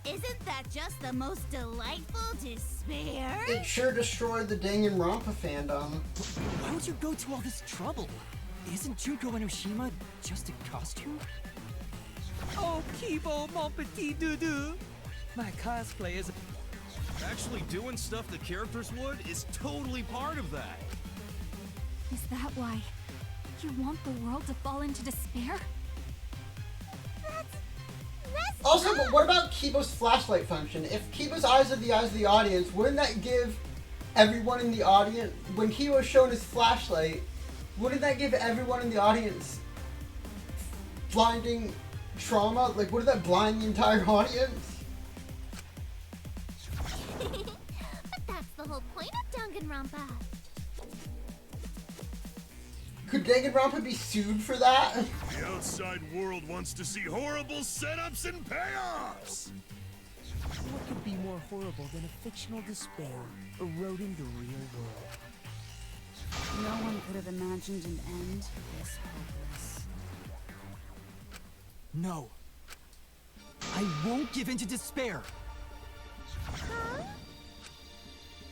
Isn't that just the most delightful despair? It sure destroyed the Danganronpa fandom. Why would you go to all this trouble? Isn't Junko Enoshima just a costume? Oh, Kibo, mon petit doudou. My cosplay is... Actually doing stuff the characters would is totally part of that. Is that why you want the world to fall into despair? Also, but what about Kibo's flashlight function? If Kibo's eyes are the eyes of the audience, wouldn't that give everyone in the audience... When Kibo's shown his flashlight, wouldn't that give everyone in the audience blinding trauma? Like, wouldn't that blind the entire audience? But that's the whole point of Danganronpa. Could Danganronpa be sued for that? The outside world wants to see horrible setups and payoffs! What could be more horrible than a fictional despair eroding the real world? No one could have imagined an end this hopeless. No. I won't give in to despair. Huh?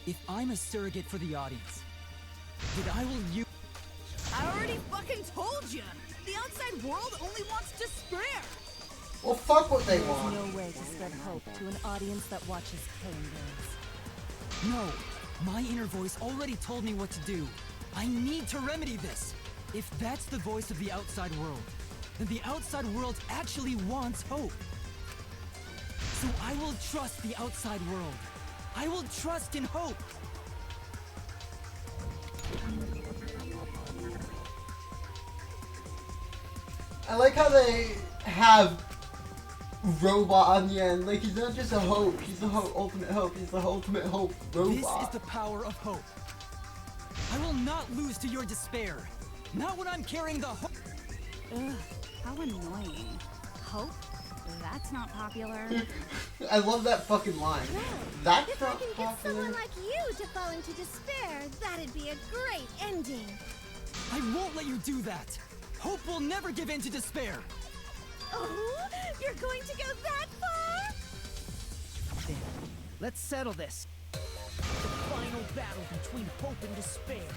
If I'm a surrogate for the audience, then I will use... I already fucking told you! The outside world only wants despair! Well, fuck what they There's want. no way to spread hope to an audience that watches killing games. No. My inner voice already told me what to do. I need to remedy this. If that's the voice of the outside world, then the outside world actually wants hope. So I will trust the outside world. I will trust in hope. I like how they have robot on the end. Like, he's not just a hope, he's the ultimate hope. He's the ultimate hope robot. This is the power of hope. I will not lose to your despair. Not when I'm carrying the hope. Ugh, how annoying. Hope? That's not popular. I love that fucking line. That's If I not can get popular. someone like you to fall into despair, that'd be a great ending. I won't let you do that. Hope will never give in to despair. Oh, you're going to go that far? There. Let's settle this. The final battle between hope and despair.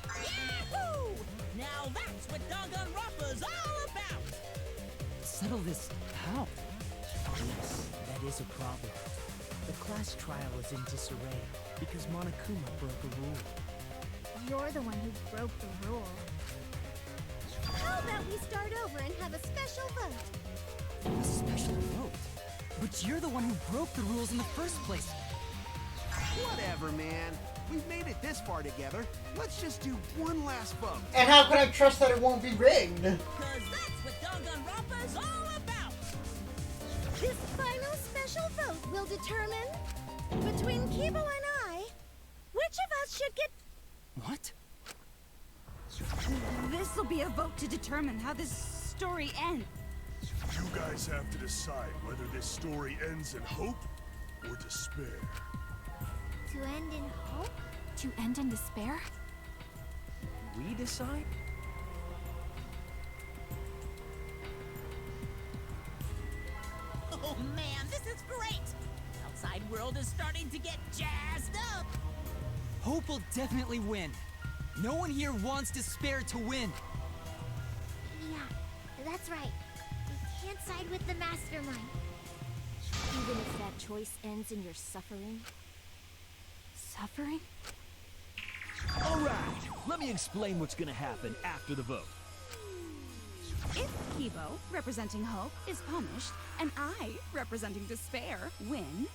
Yahoo! Now that's what Danganronpa's all about! Settle this how? Yes, that is a problem. The class trial is in disarray because Monokuma broke a rule. You're the one who broke the rule. How about we start over and have a special vote? A special vote? But you're the one who broke the rules in the first place. Whatever, man. We've made it this far together. Let's just do one last vote. And how can I trust that it won't be rigged? Cause that's what Danganronpa's all about! This final special vote will determine, between Kibo and I, which of us should get... What? This'll be a vote to determine how this story ends. You guys have to decide whether this story ends in hope or despair. To end in hope? To end in despair? We decide? Oh man, this is great! Outside world is starting to get jazzed up! Hope will definitely win. No one here wants despair to win. Yeah, that's right. We can't side with the mastermind. Even if that choice ends in your suffering. Suffering? Alright, let me explain what's gonna happen after the vote. If Kibo, representing hope, is punished, and I, representing despair, win...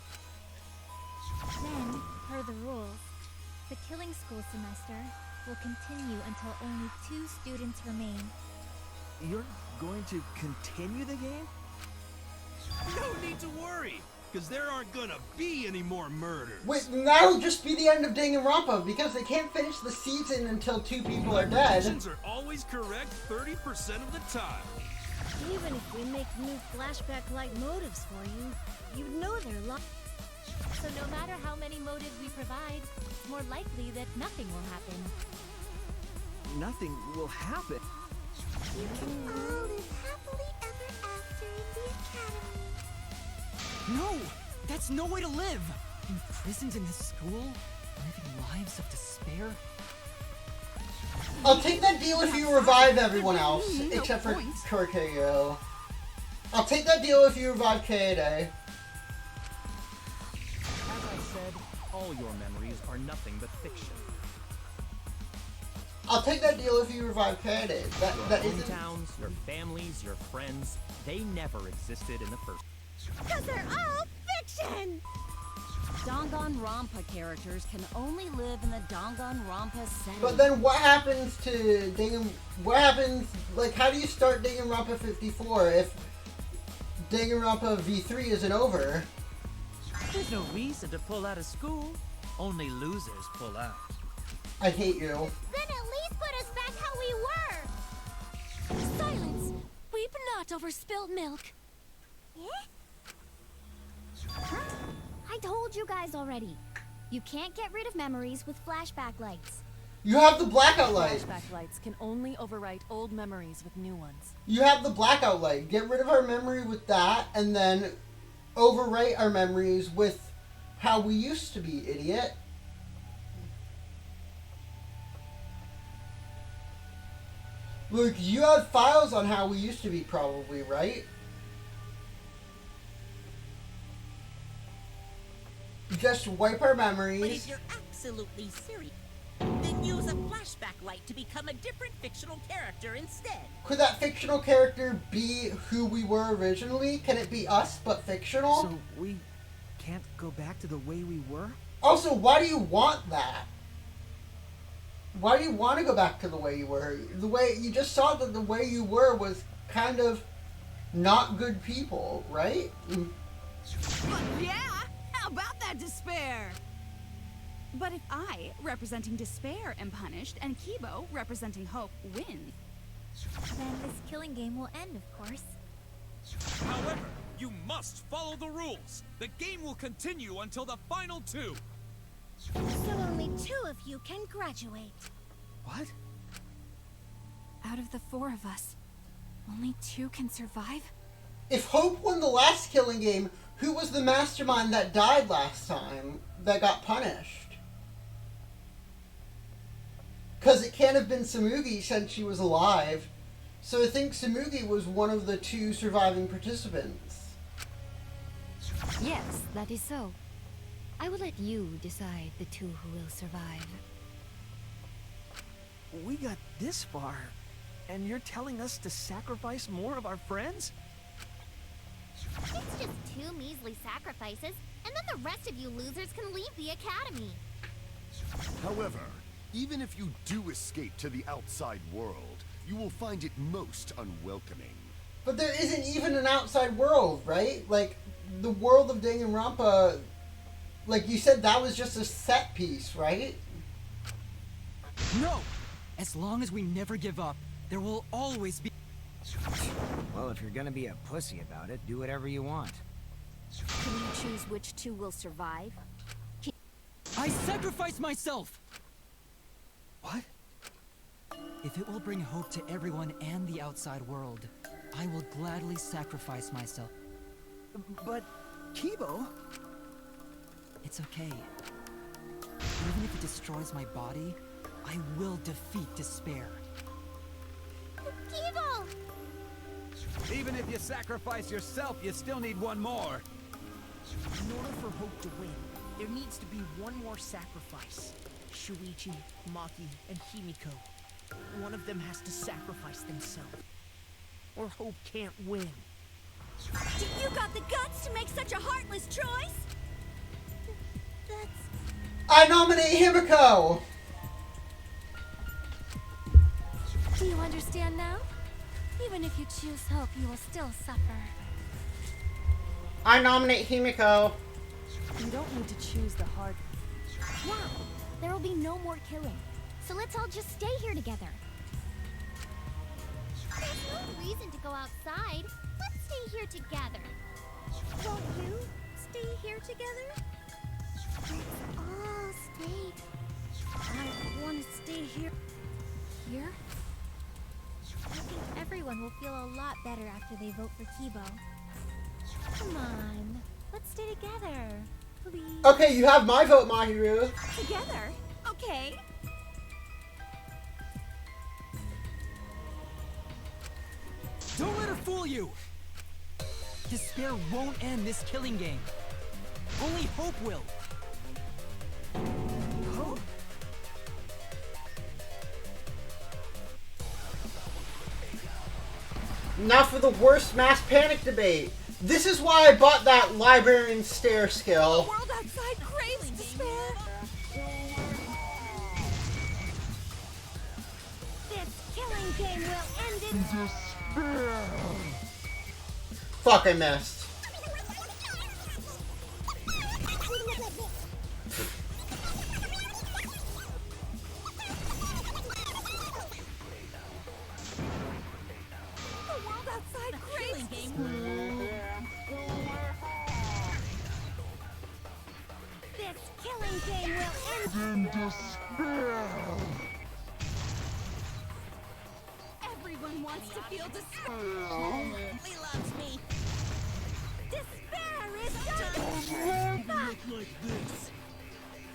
Then, per the rules, the killing school semester will continue until only 2 students remain. You're going to continue the game? No need to worry, because there aren't gonna be any more murders. Wait, that'll just be the end of Danganronpa because they can't finish the season until 2 people are dead. Predictions are always correct 30% of the time. Even if we make new flashback-like motives for you, you'd know they're lost. So no matter how many motives we provide, it's more likely that nothing will happen. Nothing will happen. You can all live happily ever after in the academy. No! That's no way to live! Imprisoned in this school? Living lives of despair? I'll take that deal if you revive everyone else, except for Korkeo. I'll take that deal if you revive Kaede. As I said, all your memories are nothing but fiction. I'll take that deal if you revive Kaede. That Your isn't... hometowns, your families, your friends, they never existed in the first. Because they're all fiction! Danganronpa characters can only live in the Danganronpa setting. But then what happens to what happens, like, how do you start Danganronpa 54 if Danganronpa V3 isn't over? There's no reason to pull out of school. Only losers pull out. I hate you. Then at least put us back how we were! Silence! Weep not over spilt milk. I told you guys already. You can't get rid of memories with flashback lights. You have the blackout light. Flashback lights can only overwrite old memories with new ones. You have the blackout light. Get rid of our memory with that, and then overwrite our memories with how we used to be, idiot. Look, you have files on how we used to be, probably, right? Just wipe our But memories. if you're absolutely serious, then use a flashback flashback light to become a different fictional character instead. Could that fictional character be who we were originally? Can it be us, but fictional? So we can't go back to the way we were? Also, why do you want that? Why do you want to go back to the way you were? The way you just saw that the way you were was kind of not good people, right? But yeah, how about that despair? But if I, representing despair, am punished, and Kibo, representing hope, wins, then this killing game will end, of course. However, you must follow the rules. The game will continue until the final 2. So only 2 of you can graduate. What? out of the 4 of us, only 2 can survive? If Hope won the last killing game, who was the mastermind that died last time that got punished? Because it can't have been Tsumugi since she was alive. So I think Tsumugi was one of the 2 surviving participants. Yes, that is so. I will let you decide the 2 who will survive. We got this far, and you're telling us to sacrifice more of our friends? It's just 2 measly sacrifices, and then the rest of you losers can leave the academy. However, even if you do escape to the outside world, you will find it most unwelcoming. But there isn't even an outside world, right? Like, the world of Danganronpa, like you said, that was just a set piece, right? No! As long as we never give up, there will always be... Well, if you're gonna be a pussy about it, do whatever you want. Can you choose which 2 will survive? I sacrifice myself! What? If it will bring hope to everyone and the outside world, I will gladly sacrifice myself. But, Kibo... It's okay. Even if it destroys my body, I will defeat despair. Kibo! Even if you sacrifice yourself, you still need one more. In order for Hope to win, there needs to be one more sacrifice. Shuichi, Maki, and Himiko. One of them has to sacrifice themselves, or Hope can't win. You got the guts to make such a heartless choice? That's... I nominate Himiko! Do you understand now? Even if you choose hope, you will still suffer. I nominate Himiko. You don't need to choose the hard... Yeah, there will be no more killing. So let's all just stay here together. There's no reason to go outside. Let's stay here together. Won't you stay here together? Let's all stay. I want to stay here. Here? I think everyone will feel a lot better after they vote for Kibo. Come on, let's stay together, please. Okay, you have my vote, Mahiru. Together? Okay. Don't let her fool you! Despair won't end this killing game. Only hope will. Hope? Now for the worst mass panic debate. This is why I bought that librarian stare skill. The world outside craves despair. This killing game will end in despair. Fuck, I missed. Everyone wants to feel despair. He loves me. Despair is done. Look like this.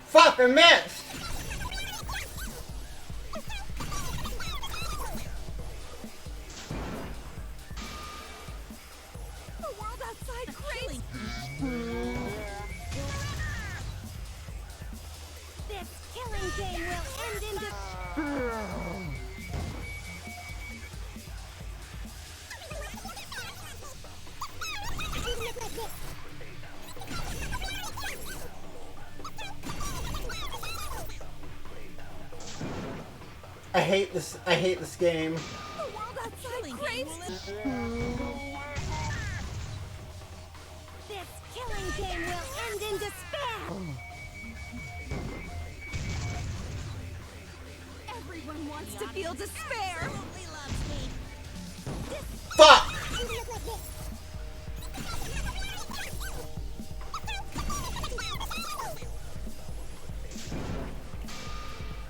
Fuck, I missed. The world outside craves. This killing game will end in despair. hate this. I hate this game. The world outside craves. This killing game will end in despair. Everyone wants to feel despair. Fuck!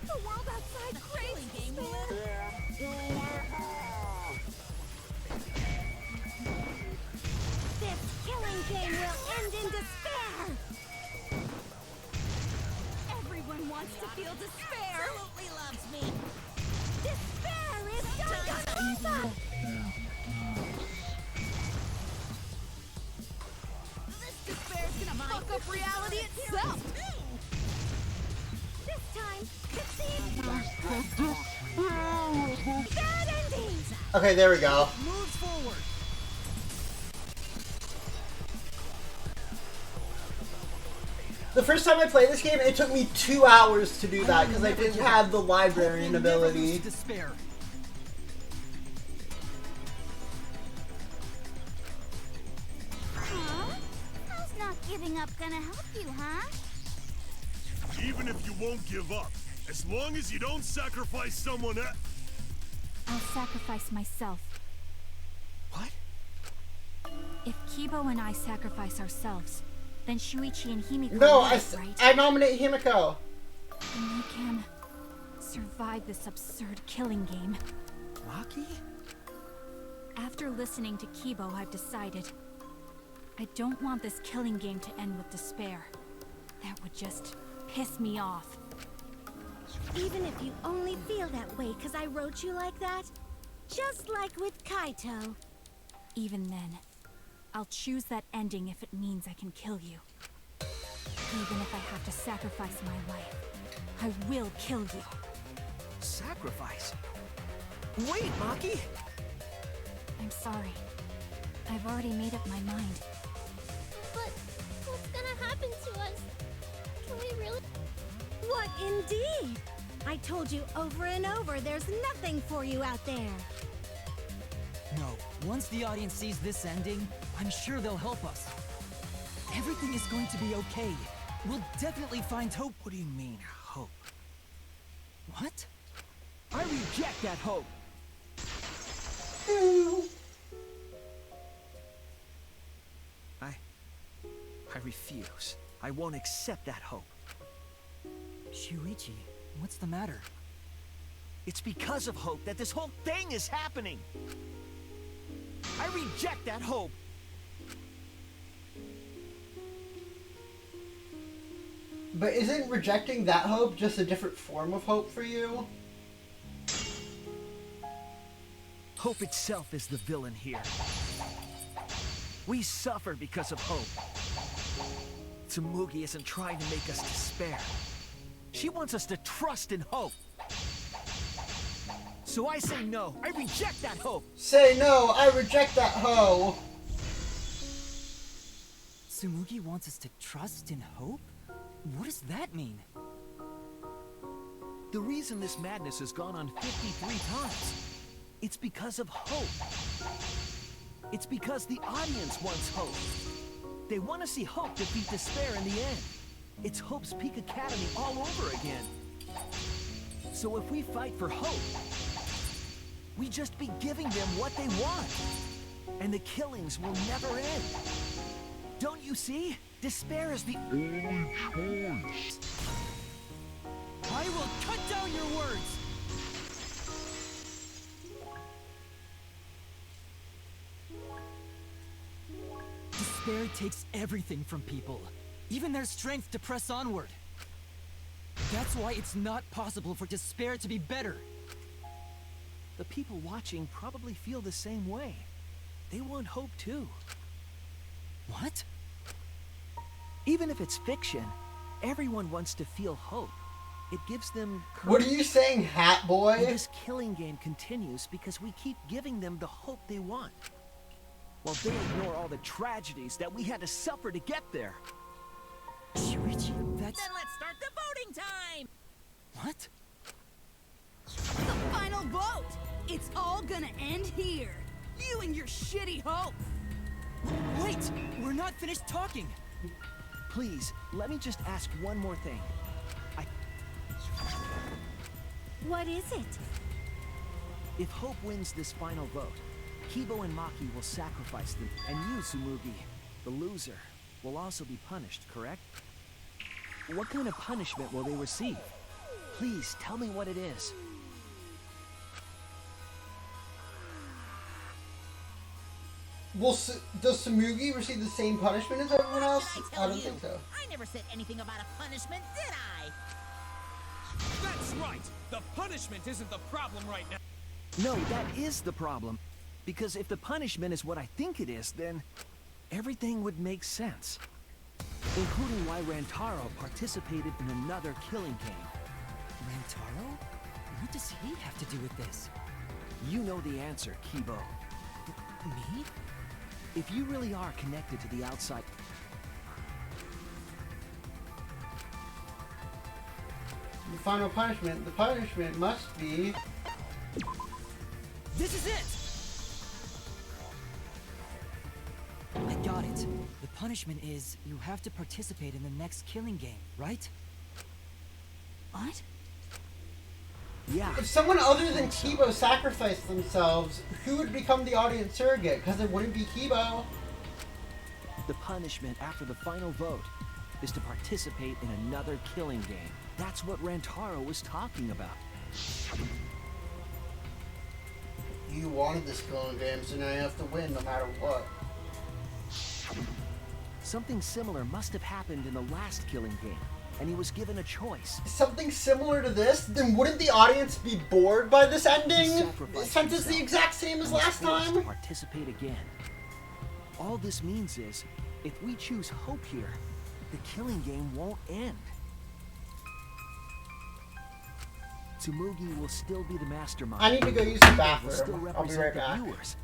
The world outside craves despair. This killing game will end in despair. Everyone wants to feel despair. Absolutely loves me. Despair is Danganronpa. This despair's gonna fuck up reality itself. This time, bad endings. Okay, there we go. Moves forward. The first time I played this game, it took me 2 hours to do that because I didn't have the librarian ability. Despair. Huh? How's not giving up gonna help you, huh? Even if you won't give up, as long as you don't sacrifice someone else. I'll sacrifice myself. What? If Kibo and I sacrifice ourselves, then Shuichi and Himiko No, live, right? I nominate Himiko. And we can survive this absurd killing game. Maki? After listening to Kibo, I've decided I don't want this killing game to end with despair. That would just piss me off. Even if you only feel that way because I wrote you like that? Just like with Kaito. Even then, I'll choose that ending if it means I can kill you. Even if I have to sacrifice my life, I will kill you. Sacrifice? Wait, Maki! I'm sorry. I've already made up my mind. But what's gonna happen to us? Can we really? What indeed? I told you over and over there's nothing for you out there. No, once the audience sees this ending, I'm sure they'll help us. Everything is going to be okay. We'll definitely find hope. What do you mean, hope? What? I reject that hope! I refuse. I won't accept that hope. Shuichi, what's the matter? It's because of hope that this whole thing is happening! I reject that hope! But isn't rejecting that hope just a different form of hope for you? Hope itself is the villain here. We suffer because of hope. Tsumugi isn't trying to make us despair. She wants us to trust in hope. So I say no. I reject that hope. Say no. I reject that hoe. Tsumugi wants us to trust in hope? What does that mean? The reason this madness has gone on 53 times, it's because of hope. It's because the audience wants hope. They want to see hope defeat despair in the end. It's Hope's Peak Academy all over again. So if we fight for hope, we just be giving them what they want. And the killings will never end. Don't you see? Despair is the only choice. I will cut down your words! Despair takes everything from people, even their strength to press onward. That's why it's not possible for despair to be better. The people watching probably feel the same way. They want hope too. What? Even if it's fiction, everyone wants to feel hope. It gives them courage. What are you saying, Hat Boy? And this killing game continues because we keep giving them the hope they want. While they ignore all the tragedies that we had to suffer to get there. Shuichi, that's... Then let's start the voting time! What? The final vote! It's all gonna end here! You and your shitty hope! Wait! We're not finished talking! Please, let me just ask one more thing. What is it? If Hope wins this final vote, Kibo and Maki will sacrifice them, and you, Tsumugi, the loser, will also be punished, correct? What kind of punishment will they receive? Please, tell me what it is. Does Tsumugi receive the same punishment as everyone else? I don't think so. I never said anything about a punishment, did I? That's right! The punishment isn't the problem right now. No, that is the problem. Because if the punishment is what I think it is, then everything would make sense. Including why Rantaro participated in another killing game. Rantaro? What does he have to do with this? You know the answer, Kibo. Me? If you really are connected to the outside... The final punishment. The punishment must be... This is it! I got it. The punishment is you have to participate in the next killing game, right? What? Yeah. If someone other than Kibo sacrificed themselves, who would become the audience surrogate? Because it wouldn't be Kibo. The punishment after the final vote is to participate in another killing game. That's what Rantaro was talking about. You wanted this killing game, so now you have to win no matter what. Something similar must have happened in the last killing game, and he was given a choice. Something similar to this? Then wouldn't the audience be bored by this ending? Since it's the exact same as last time? To participate again. All this means is, if we choose Hope here, the killing game won't end. Tsumugi will still be the mastermind. I need to go use the Will bathroom. still I'll be represent right the back. viewers.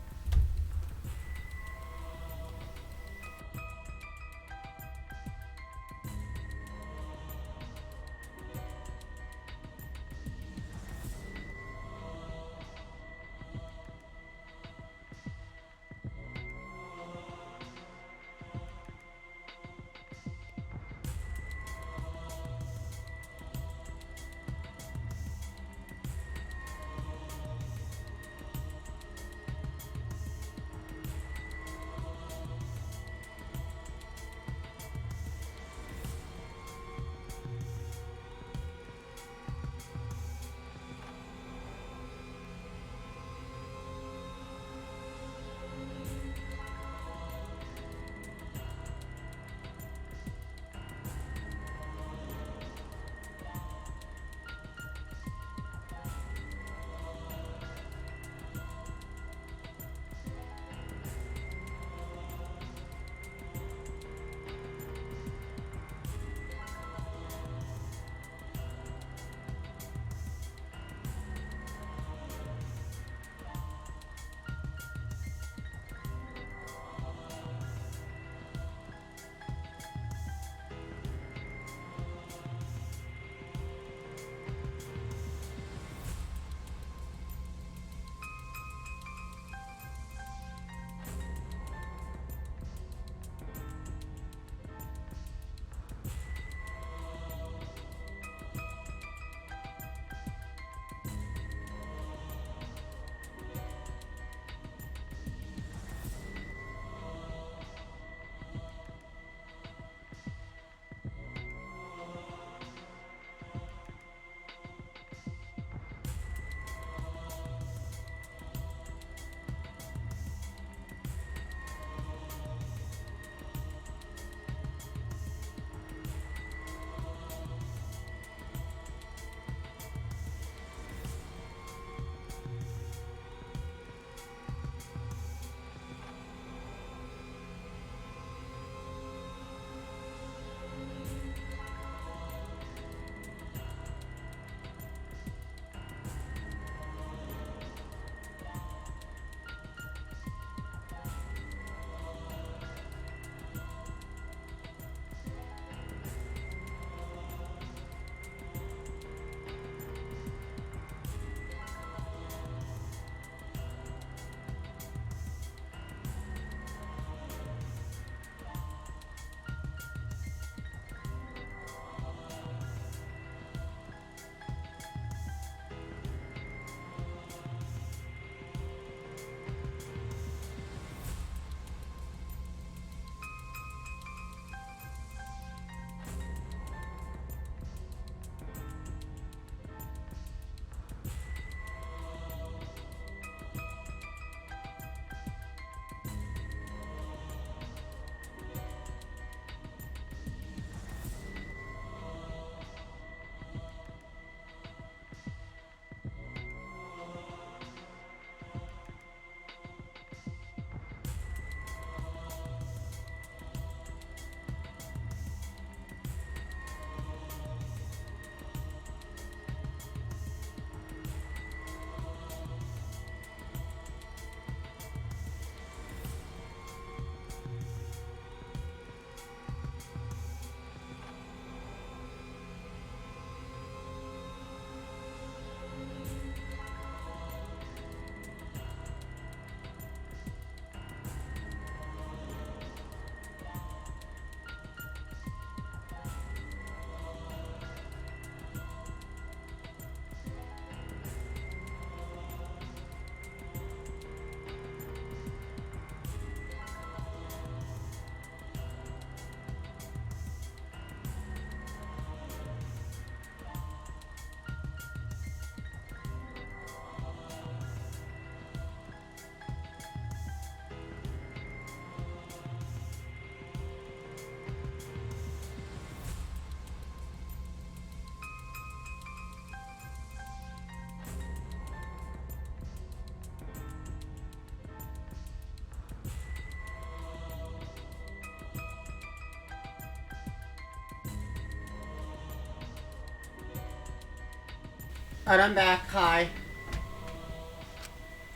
Alright, I'm back. Hi.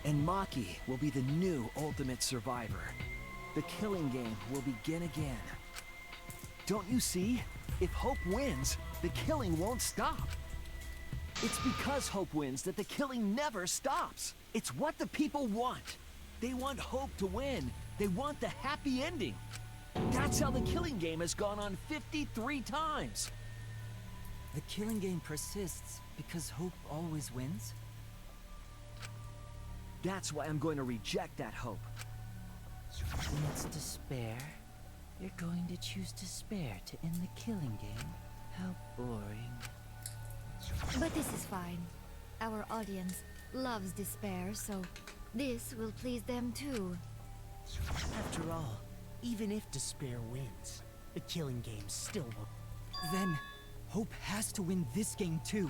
And Maki will be the new ultimate survivor. The killing game will begin again. Don't you see? If Hope wins, the killing won't stop. It's because Hope wins that the killing never stops. It's what the people want. They want Hope to win. They want the happy ending. That's how the killing game has gone on 53 times. The killing game persists because hope always wins? That's why I'm going to reject that hope. When it's despair, you're going to choose despair to end the killing game? How boring. But this is fine. Our audience loves despair, so this will please them too. After all, even if despair wins, the killing game still won't. Then, hope has to win this game too.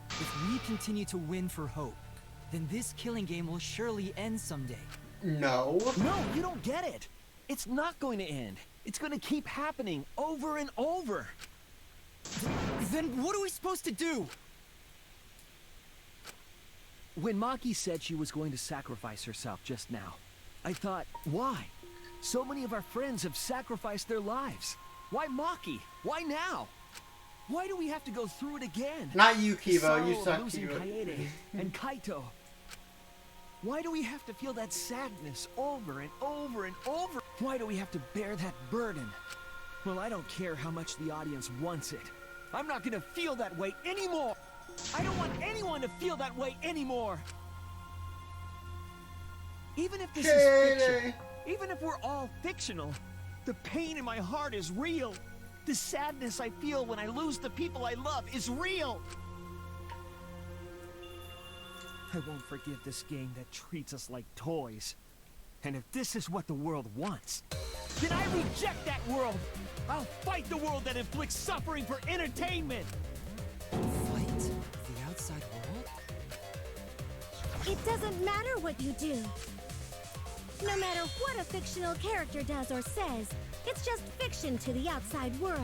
If we continue to win for hope, then this killing game will surely end someday. No. No, you don't get it. It's not going to end. It's going to keep happening over and over. Then what are we supposed to do? When Maki said she was going to sacrifice herself just now, I thought, why? So many of our friends have sacrificed their lives. Why Maki? Why now? Why do we have to go through it again? Not you, The Kibo. sorrow You of suck, losing Kibo. Kaede and Kaito. Why do we have to feel that sadness over and over and over? Why do we have to bear that burden? Well, I don't care how much the audience wants it. I'm not gonna feel that way anymore! I don't want anyone to feel that way anymore! Even if this is fiction, even if we're all fictional, the pain in my heart is real. The sadness I feel when I lose the people I love is real. I won't forgive this game that treats us like toys. And if this is what the world wants, then I reject that world! I'll fight the world that inflicts suffering for entertainment! Fight the outside world? It doesn't matter what you do. No matter what a fictional character does or says, it's just fiction to the outside world.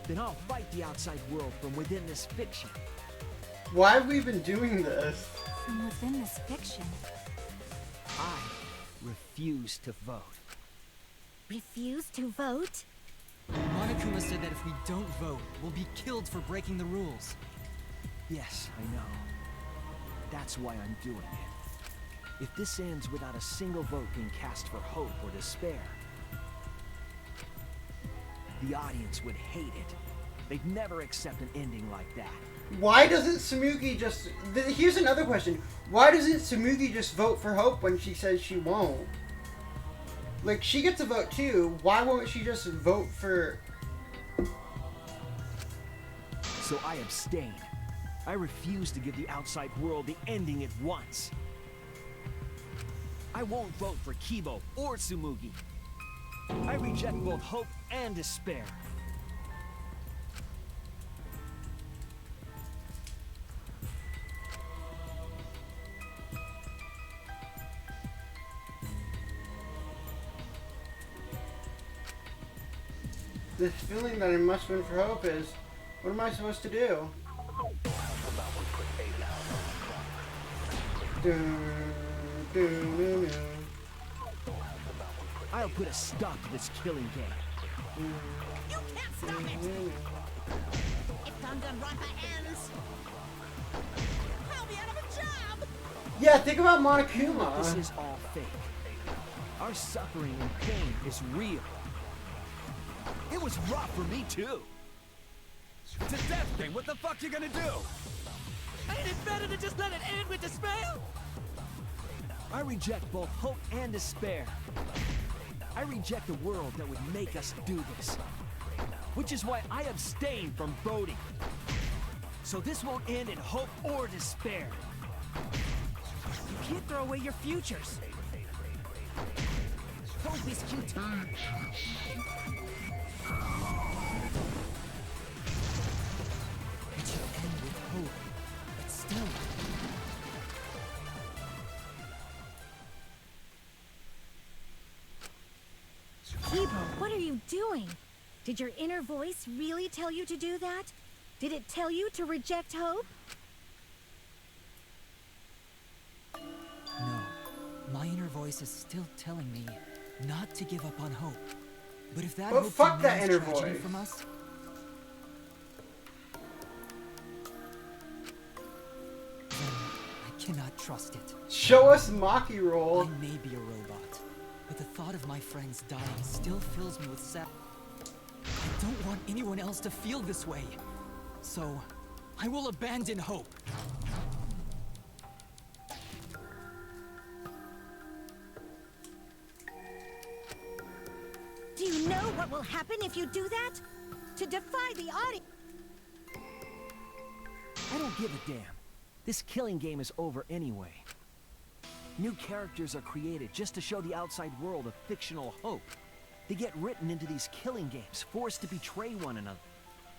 Then I'll fight the outside world from within this fiction. Why have we been doing this? From within this fiction. I refuse to vote. Refuse to vote? Monokuma said that if we don't vote, we'll be killed for breaking the rules. Yes, I know. That's why I'm doing it. If this ends without a single vote being cast for hope or despair, the audience would hate it. They'd never accept an ending like that. Why doesn't Tsumugi just... Here's another question. Why doesn't Tsumugi just vote for Hope when she says she won't? Like, she gets a vote too. Why won't she just vote for... So I abstain. I refuse to give the outside world the ending it wants. I won't vote for Kibo or Tsumugi. I reject both hope and despair. This feeling that I must win for Hope is... What am I supposed to do? I'll put a stop to this killing game. You can't stop it! If Danganronpa ends, I'll be out of a job! Yeah, think about Monokuma. This is all fake. Our suffering and pain is real. It was rough for me too. It's a death game. What the fuck you gonna do? Ain't it better to just let it end with despair? I reject both hope and despair. I reject a world that would make us do this. Which is why I abstain from voting. So this won't end in hope or despair. You can't throw away your futures. Hope is cute. It should end with hope, but still. Kibo, what are you doing? Did your inner voice really tell you to do that? Did it tell you to reject hope? No. My inner voice is still telling me not to give up on hope. But if that But hope fuck that demands inner tragedy voice. from us, then I cannot trust it. Show us Maki roll. I may be a robot, but the thought of my friends dying still fills me with sad. I don't want anyone else to feel this way. So, I will abandon hope. Do you know what will happen if you do that? To defy the audience. I don't give a damn. This killing game is over anyway. New characters are created just to show the outside world a fictional hope. They get written into these killing games, forced to betray one another.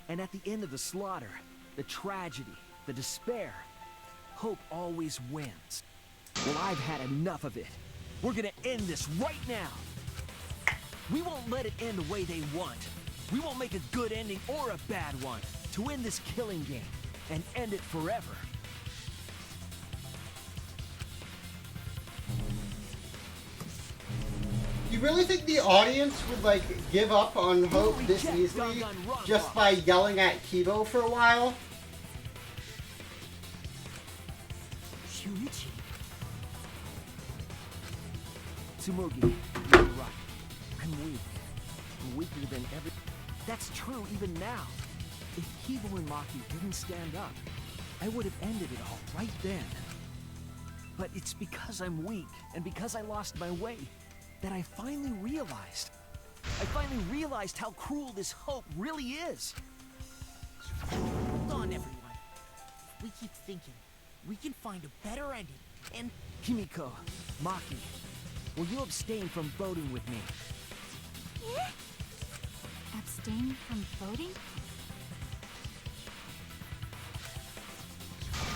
And at the end of the slaughter, the tragedy, the despair, hope always wins. Well, I've had enough of it. We're gonna end this right now. We won't let it end the way they want. We won't make a good ending or a bad one to end this killing game and end it forever. You really think the audience would like give up on hope this easily just by yelling at Kibo for a while? Shuichi. Tsumugi, you're right. I'm weak. I'm weaker than ever. That's true even now. If Kibo and Maki didn't stand up, I would have ended it all right then. But it's because I'm weak and because I lost my way that I finally realized. I finally realized how cruel this hope really is. Hold on, everyone. If we keep thinking, we can find a better ending, and... Himiko, Maki, will you abstain from voting with me? Abstain from voting?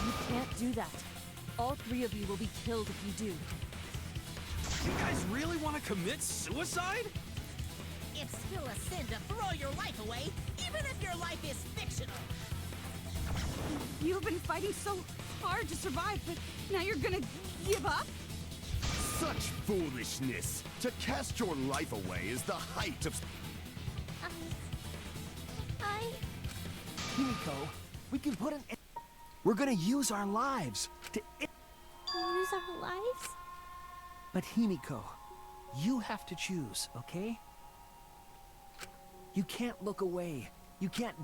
You can't do that. All three of you will be killed if you do. You guys really want to commit suicide? It's still a sin to throw your life away, even if your life is fictional. You've been fighting so hard to survive, but now you're gonna give up? Such foolishness! To cast your life away is the height of... Himiko, we can put an end. We're gonna use our lives to Lose our lives? But Himiko, you have to choose, okay? You can't look away. You can't...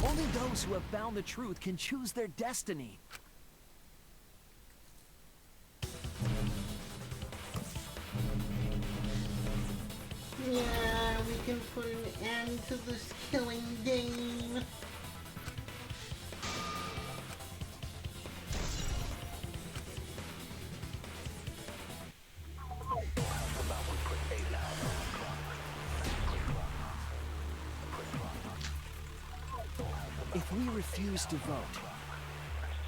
Only those who have found the truth can choose their destiny. Yeah, we can put an end to this killing game. If we refuse to vote,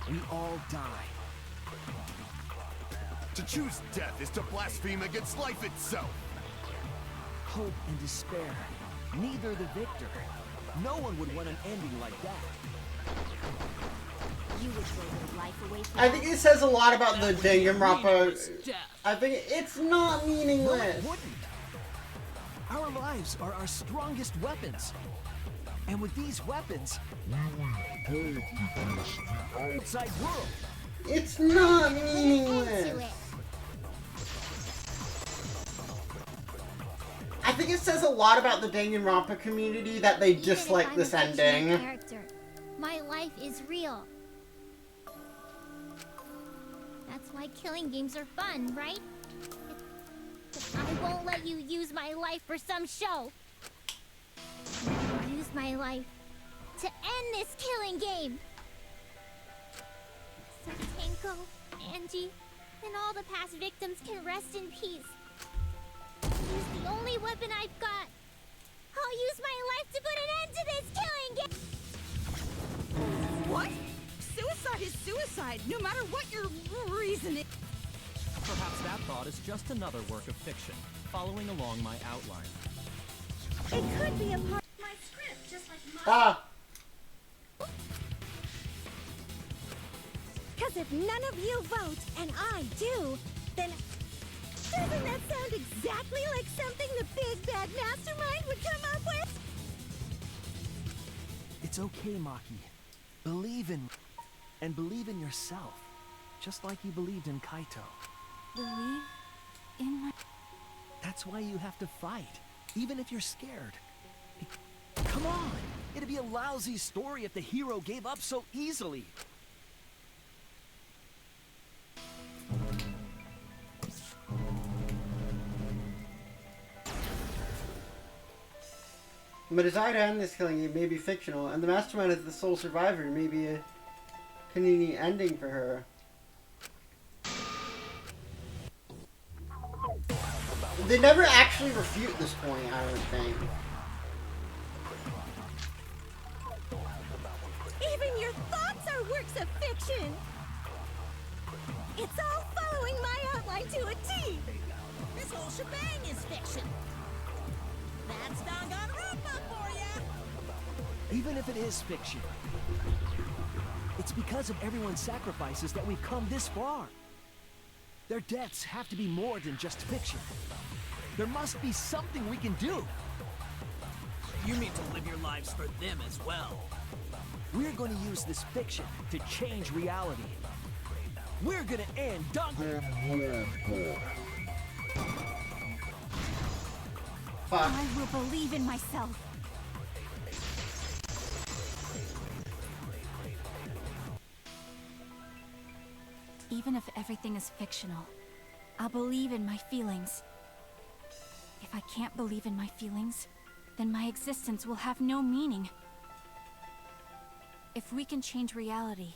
we all die. To choose death is to blaspheme against life itself! Hope and despair, neither the victor. No one would want an ending like that. You would throw your life away for I think it says a lot about the Danganronpa. I think it's not No, meaningless. it wouldn't. Our lives are our strongest weapons. And with these weapons, outside world. It's not meaningless. I think it says a lot about the Danganronpa community that they dislike this ending. Character, my life is real. That's why killing games are fun, right? I won't let you use my life for some show. Use my life to end this killing game. So Tenko, Angie, and all the past victims can rest in peace. Use the only weapon I've got. I'll use my life to put an end to this killing game. What? Suicide is suicide, no matter what your reason is. Perhaps that thought is just another work of fiction, following along my outline. It could be a part My script, just like Ah! 'Cause if none of you vote and I do, then doesn't that sound exactly like something the big bad mastermind would come up with? It's okay, Maki. Believe in yourself. Just like you believed in Kaito. Believe in my... That's why you have to fight, even if you're scared. Come on! It'd be a lousy story if the hero gave up so easily. My desire to end this killing game may be fictional, and the mastermind is the sole survivor may be a convenient ending for her. They never actually refute this point, I don't think. Even your thoughts are works of fiction! It's all following my outline to a T! This whole shebang is fiction. That's Danganronpa for ya! Even if it is fiction, it's because of everyone's sacrifices that we've come this far. Their deaths have to be more than just fiction. There must be something we can do. You mean to live your lives for them as well? We're going to use this fiction to change reality. We're going to end Danganronpa. I will believe in myself. Even if everything is fictional, I'll believe in my feelings. If I can't believe in my feelings, then my existence will have no meaning. If we can change reality,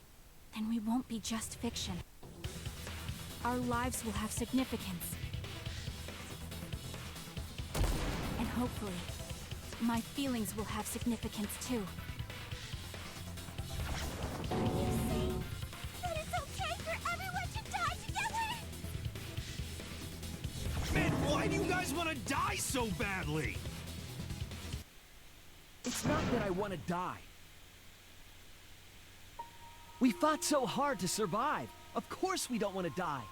then we won't be just fiction. Our lives will have significance. And hopefully, my feelings will have significance too. Are you saying that it's okay for everyone to die together? Man, why do you guys want to die so badly? It's not that I want to die. We fought so hard to survive. Of course we don't want to die.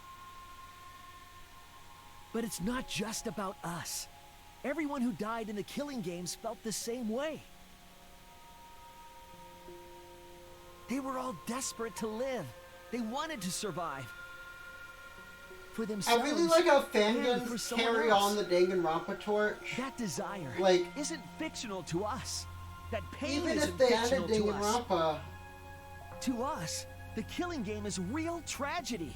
But it's not just about us. Everyone who died in the killing games felt the same way. They were all desperate to live. They wanted to survive. For themselves. I really like how and for fandoms someone carry else. on the Danganronpa torch. That desire Like, isn't fictional to us. That pain even isn't if they ended fictional to us. Danganronpa, To us, the killing game is real tragedy.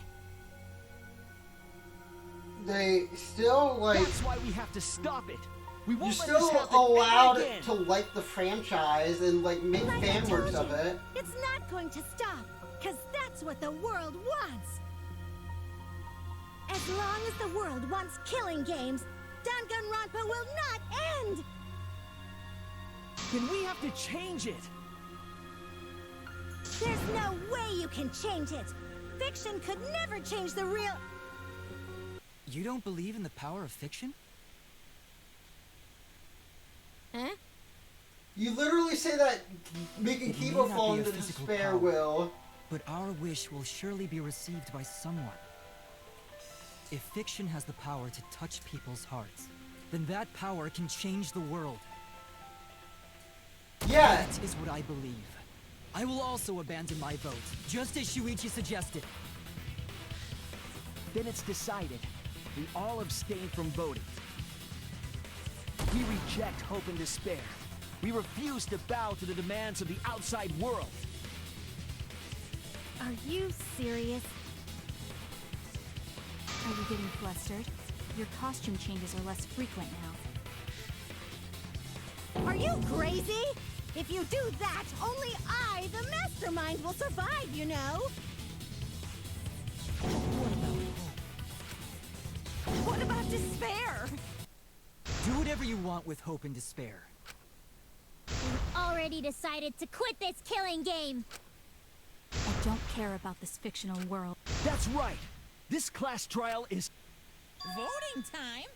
they still, like, That's why we have to stop it. We you're won't let still this happen allowed again. to like the franchise and, like, make Like I fan works told of you, it. It's not going to stop, because that's what the world wants. As long as the world wants killing games, Danganronpa will not end! Then we have to change it. There's no way you can change it! Fiction could never change the real... You don't believe in the power of fiction? Huh? You literally say that making It may Kibo not fall be a into physical despair power, will. But our wish will surely be received by someone. If fiction has the power to touch people's hearts, then that power can change the world. Yeah. That is what I believe. I will also abandon my vote, just as Shuichi suggested. Then it's decided. We all abstain from voting. We reject hope and despair. We refuse to bow to the demands of the outside world. Are you serious? Are you getting flustered? Your costume changes are less frequent now. Are you crazy? If you do that, only I, the mastermind, will survive, you know? What about despair? Do whatever you want with hope and despair. We've already decided to quit this killing game. I don't care about this fictional world. That's right. This class trial is... Voting time?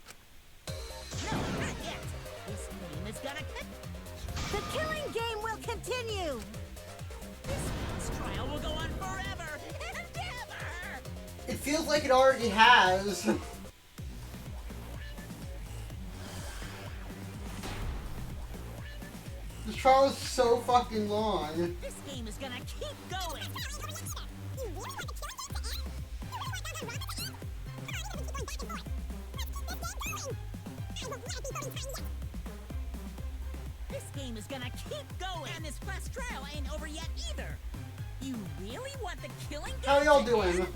No, not yet. This game is gonna cut. The killing game will continue. This trial will go on forever and It feels like it already has. This trial is so fucking long. This game is gonna keep going. This game is gonna keep going. And this class trial ain't over yet either. You really want the killing game How y'all to doing? end?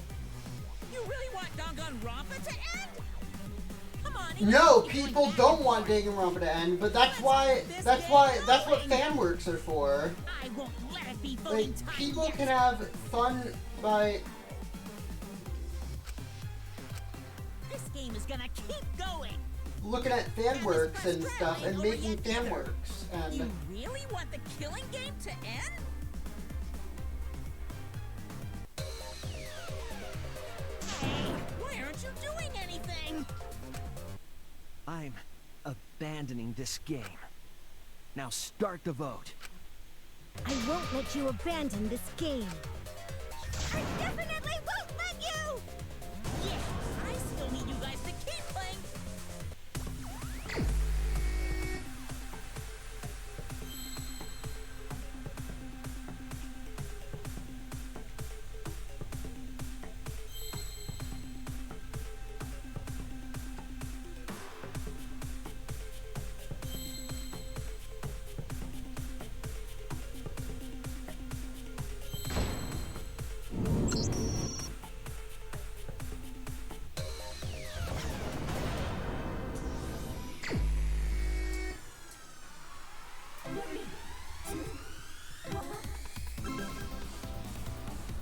You really want Danganronpa to end? Come on. No, people don't want Danganronpa to end, but that's what fan works are for. I won't let it be Like, voting time people yet. can have fun by. This game is gonna keep going. Looking at fan works and stuff and making fan works You and really want the killing game to end? Hey, why aren't you doing anything? I'm abandoning this game. Now start the vote. I won't let you abandon this game. I definitely won't let you! Yeah, I still need you guys to keep playing.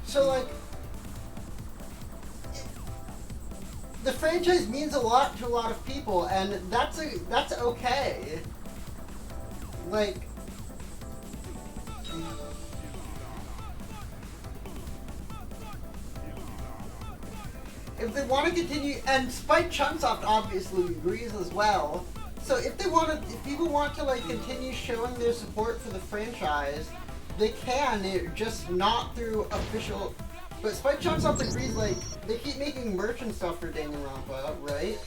so like the franchise means a lot to a lot of people and that's okay. Like if they want to continue, and Spike Chunsoft obviously agrees as well. So if people want to like continue showing their support for the franchise, they can, just not through official. But Spike Chunsoft agrees, like they keep making merch and stuff for Danganronpa, right?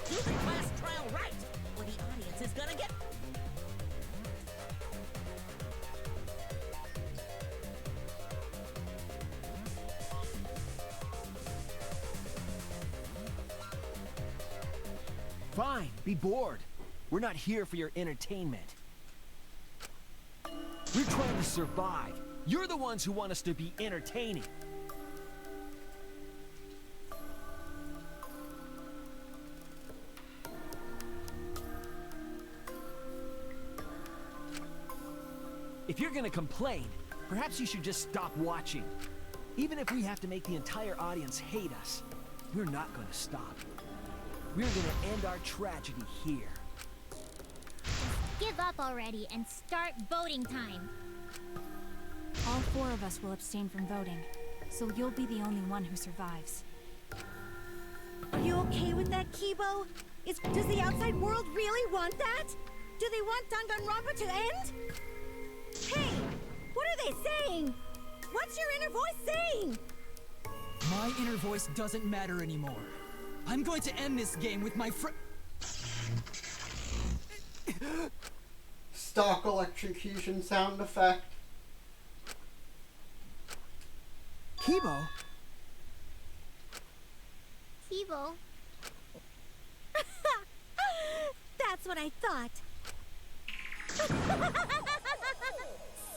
Do the class trial right, or the audience is gonna get. Fine, be bored. We're not here for your entertainment. We're trying to survive. You're the ones who want us to be entertaining. If you're gonna complain, perhaps you should just stop watching. Even if we have to make the entire audience hate us, we're not gonna stop. We're gonna end our tragedy here. Give up already and start voting time. All 4 of us will abstain from voting, so you'll be the only one who survives. Are you okay with that, Kibo? Does the outside world really want that? Do they want Danganronpa to end? Hey, what are they saying? What's your inner voice saying? My inner voice doesn't matter anymore. I'm going to end this game with my Stock electrocution sound effect. Kibo? Kibo? That's what I thought.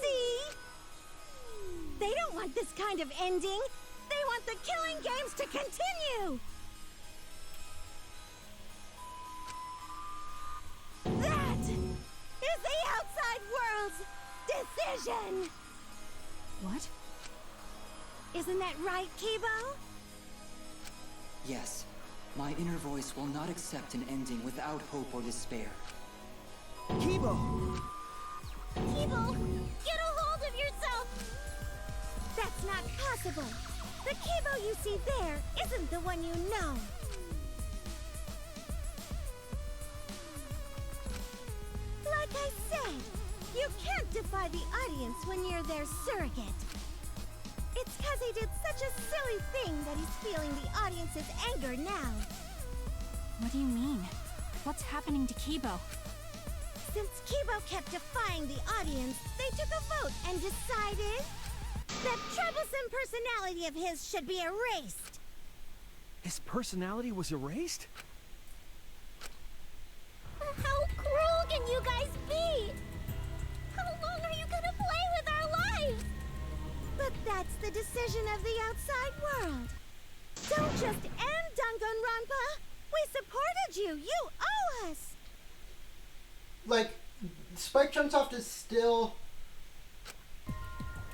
See? They don't want this kind of ending. They want the killing games to continue. That is the outside world's decision. What? Isn't that right, Kibo? Yes, my inner voice will not accept an ending without hope or despair. Kibo! Kibo, get a hold of yourself! That's not possible. The Kibo you see there isn't the one you know. Like I said, you can't defy the audience when you're their surrogate. It's because he did such a silly thing that he's feeling the audience's anger now. What do you mean? What's happening to Kibo? Since Kibo kept defying the audience, they took a vote and decided that troublesome personality of his should be erased. His personality was erased? How cruel can you guys be? How long are you gonna play with our lives? But that's the decision of the outside world. Don't just end Danganronpa. We supported you. You owe us. Like, Spike Chunsoft is still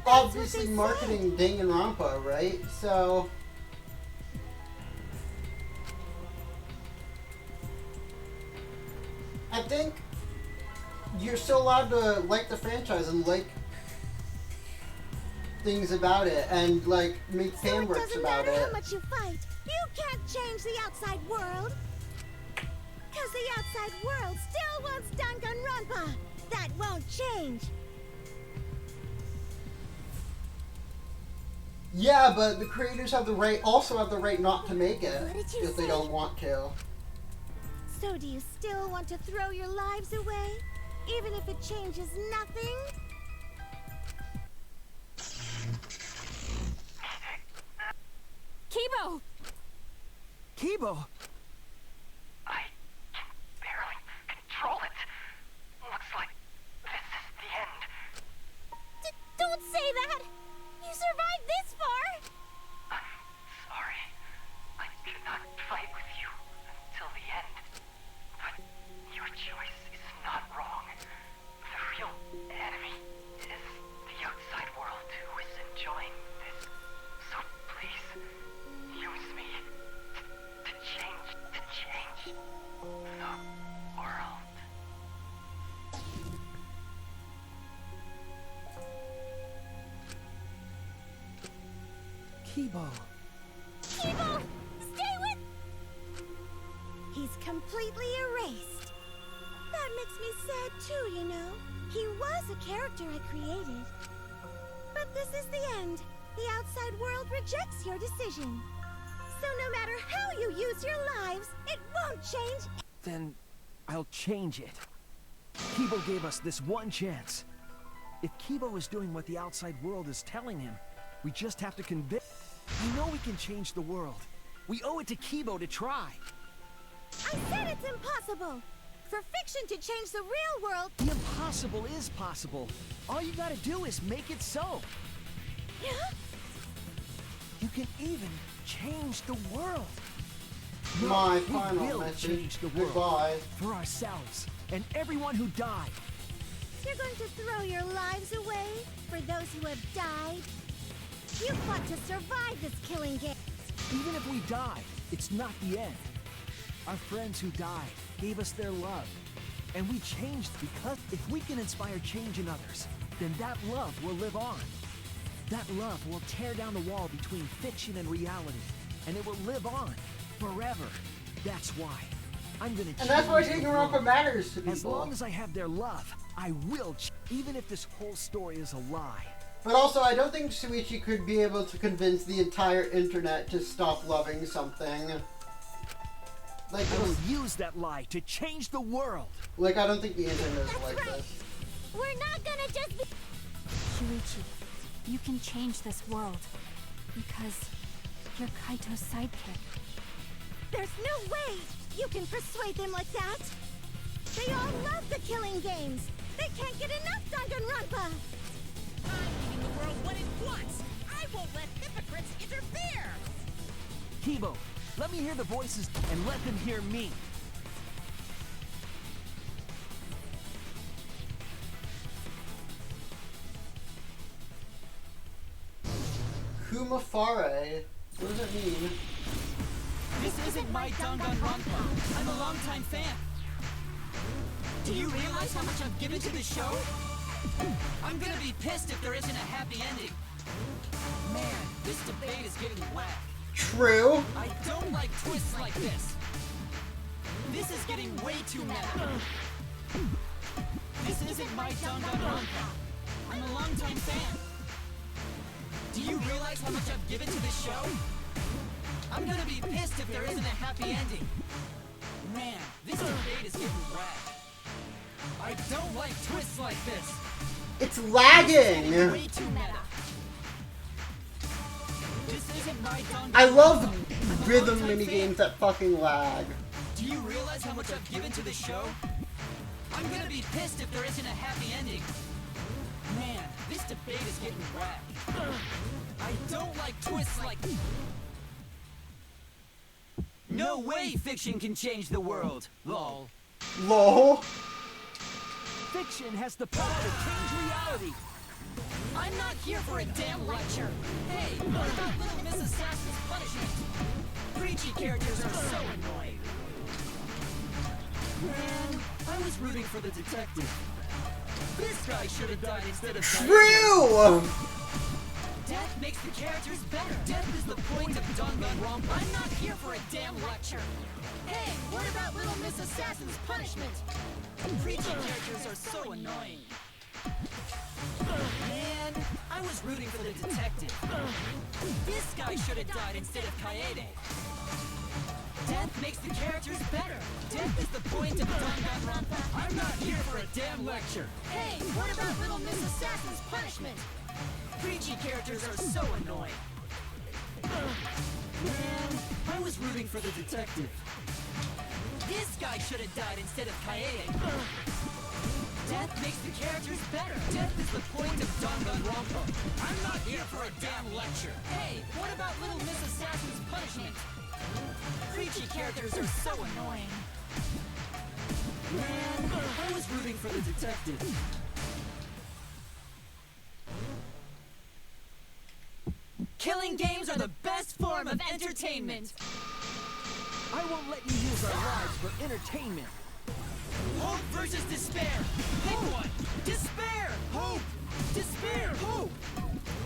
obviously marketing Danganronpa, right? So I think you're still allowed to like the franchise and like things about it and like make fan works about it. Doesn't matter how much you fight, you can't change the outside world. Because the outside world still wants Danganronpa. That won't change. Yeah, but the creators have the right, also have the right not to make it What did you if they say? don't want to. So do you still want to throw your lives away? Even if it changes nothing? Kibo! Kibo! I can barely control it. Looks like this is the end. Don't say that! You survived this far! I'm sorry. I could not fight with you until the end. But your choice is not wrong. The real enemy is the outside world who is enjoying this. So please, use me to change the world. Kibo. Kibo! Stay with... He's completely erased. That makes me sad too, you know. He was a character I created. But this is the end. The outside world rejects your decision. So no matter how you use your lives, it won't change. Then I'll change it. Kibo gave us this one chance. If Kibo is doing what the outside world is telling him, we just have to convince... We know we can change the world. We owe it to Kibo to try. I said it's impossible. For fiction to change the real world... The impossible is possible. All you gotta do is make it so. You can even change the world. My we final will message. change the world. Goodbye. For ourselves and everyone who died. You're going to throw your lives away for those who have died? You fought to survive this killing game. Even if we die, it's not the end. Our friends who died gave us their love. And we changed because if we can inspire change in others, then that love will live on. That love will tear down the wall between fiction and reality. And it will live on forever. That's why I'm gonna change. And that's why the Danganronpa world. matters to people. As long as I have their love, I will even if this whole story is a lie. But also, I don't think Shuichi could be able to convince the entire internet to stop loving something. Like, I will use that lie to change the world. Like, I don't think the internet is like this. We're not gonna just be... Shuichi, you can change this world. Because you're Kaito's sidekick. There's no way you can persuade them like that. They all love the killing games. They can't get enough Danganronpa. I'm giving the world what it wants. I won't let hypocrites interfere. Kibo, let me hear the voices and let them hear me. Kumafare. What does it mean? This isn't my Danganronpa. I'm a longtime fan. Do you realize how much I've given to this show? I'm gonna be pissed if there isn't a happy ending. Man, this debate is getting whack. True. I don't like twists like this. This is getting way too meta. This isn't my Danganronpa. I'm a longtime fan. Do you realize how much I've given to this show? I'm gonna be pissed if there isn't a happy ending. Man, this debate is getting whacked. I don't like twists like this. It's lagging! Way too meta. This isn't my I love rhythm minigames that fucking lag. Do you realize how much I've given to this show? I'm gonna be pissed if there isn't a happy ending. Man, this debate is getting whacked. I don't like twists like... No way fiction can change the world, lol. LOL. Fiction has the power to change reality. I'm not here for a damn lecture. Hey, what about Little Miss Assassin's punishment? Preachy characters are so annoying. Man, I was rooting for the detective. This guy should have died instead of... True! Death makes the characters better. Death is the point of Danganronpa. I'm not here for a damn lecture. Hey, what about Little Miss Assassin's punishment? Preachy characters are so annoying. Man, I was rooting for the detective. This guy should have died instead of Kaede. Death makes the characters better. Death is the point of Danganronpa. I'm not here for a damn lecture. Hey, what about Little Miss Assassin's punishment? Preachy characters are so annoying. Man, I was rooting for the detective. This guy should have died instead of Kaede. Death makes the characters better. Death is the point of Danganronpa. I'm not here for a damn lecture. Hey, what about Little Miss Assassin's punishment? Preachy characters are so annoying. Man, I was rooting for the detective. Killing games are the best form of entertainment. I won't let you use our lives for entertainment. Hope versus despair. Pick one. Despair. Hope. Despair. Hope.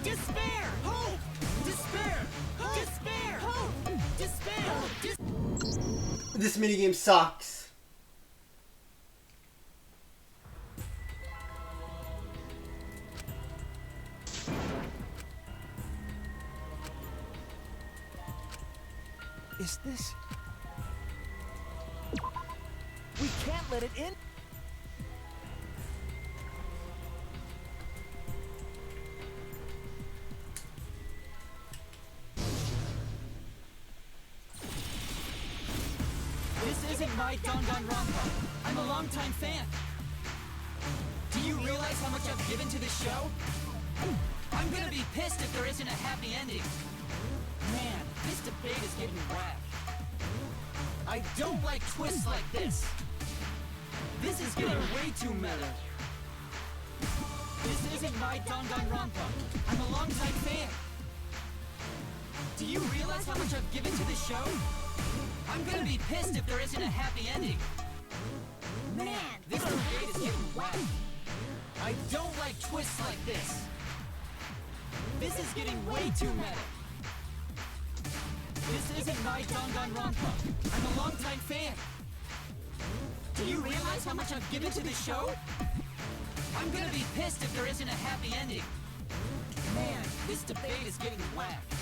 Despair. Hope. Despair. Despair. Hope. Despair. This minigame sucks. Is this... We can't let it in. This isn't my Danganronpa. I'm a longtime fan. Do you realize how much I've given to this show? I'm gonna be pissed if there isn't a happy ending. Man, this debate is getting whacked. I don't like twists like this. This is getting way too meta. This isn't my Danganronpa. I'm a longtime fan. Do you realize how much I've given to this show? I'm gonna be pissed if there isn't a happy ending. Man, this debate is getting whacked. I don't like twists like this. This is getting way too meta. This isn't my Danganronpa. I'm a longtime fan. Do you realize how much I've given to this show? I'm gonna be pissed if there isn't a happy ending. Man, this debate is getting whacked.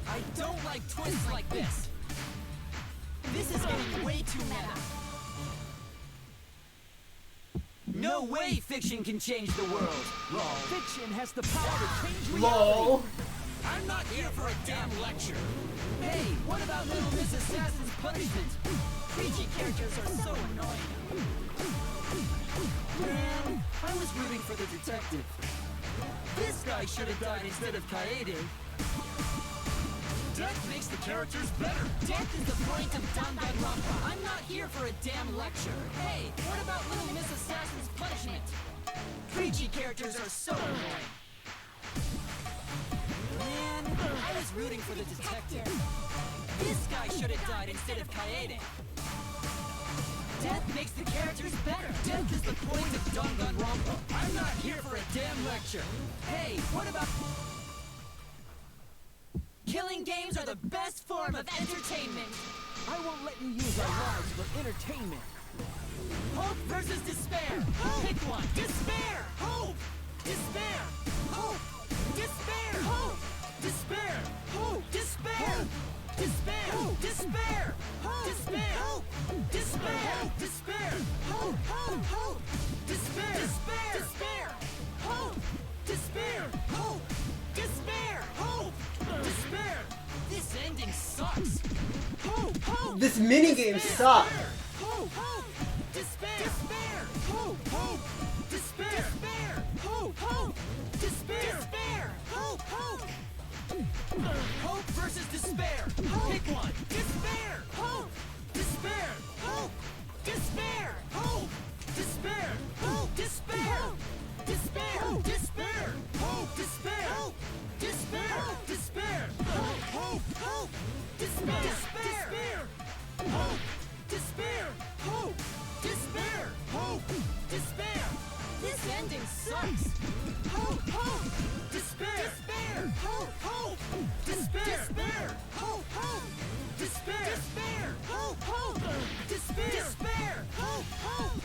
I don't like twists like this. This is getting way too meta. No way fiction can change the world. Lol. Fiction has the power to change reality. LOL. I'm not here for a damn lecture. Hey, what about Little Miss Assassin's punishment? Preachy characters are so annoying. Man, I was rooting for the detective. This guy should have died instead of Kaede. Death makes the characters better. Death is the point of Danganronpa. I'm not here for a damn lecture. Hey, what about Little Miss Assassin's punishment? Preachy characters are so annoying. Man, I was rooting for the detective. This guy should have died instead of Kaede. Death makes the characters better. Death is the point of Danganronpa. I'm not here for a damn lecture. Hey, what about... Killing games are the best form of entertainment. I won't let you use our lives for entertainment. Hope versus despair. Pick one. Despair. Hope. Despair. Hope. Despair! Hope! Despair! Hope! Despair! Despair! Hope! Despair! Hope! Despair! Hope! Despair! Despair! Hope! Hope! Hope! Despair! Despair! Despair! Hope! Despair! Hope! Despair! Hope! Despair! This ending sucks! Hope! Hope! This minigame sucks. Hope! Hope! Despair! Despair! Hope! Hope! Despair! Despair! Hope! Hope! Despair! Despair! Hope! Hope! Hope versus despair! Pick one! Despair! Hope! Despair! Hope! Despair! Hope! Despair! Hope! Despair! Despair! Despair! Hope! Despair! Despair! Despair! Hope! Hope! Hope! Despair! Despair! Hope! Despair! Hope! Despair! Hope! Despair! This ending sucks! Hope! Hope! Despair! Despair! Hope! Hope! Despair! Despair! Hope! Hope! Despair! Despair! Hope! Hope! Despair! Despair! Hope! Hope!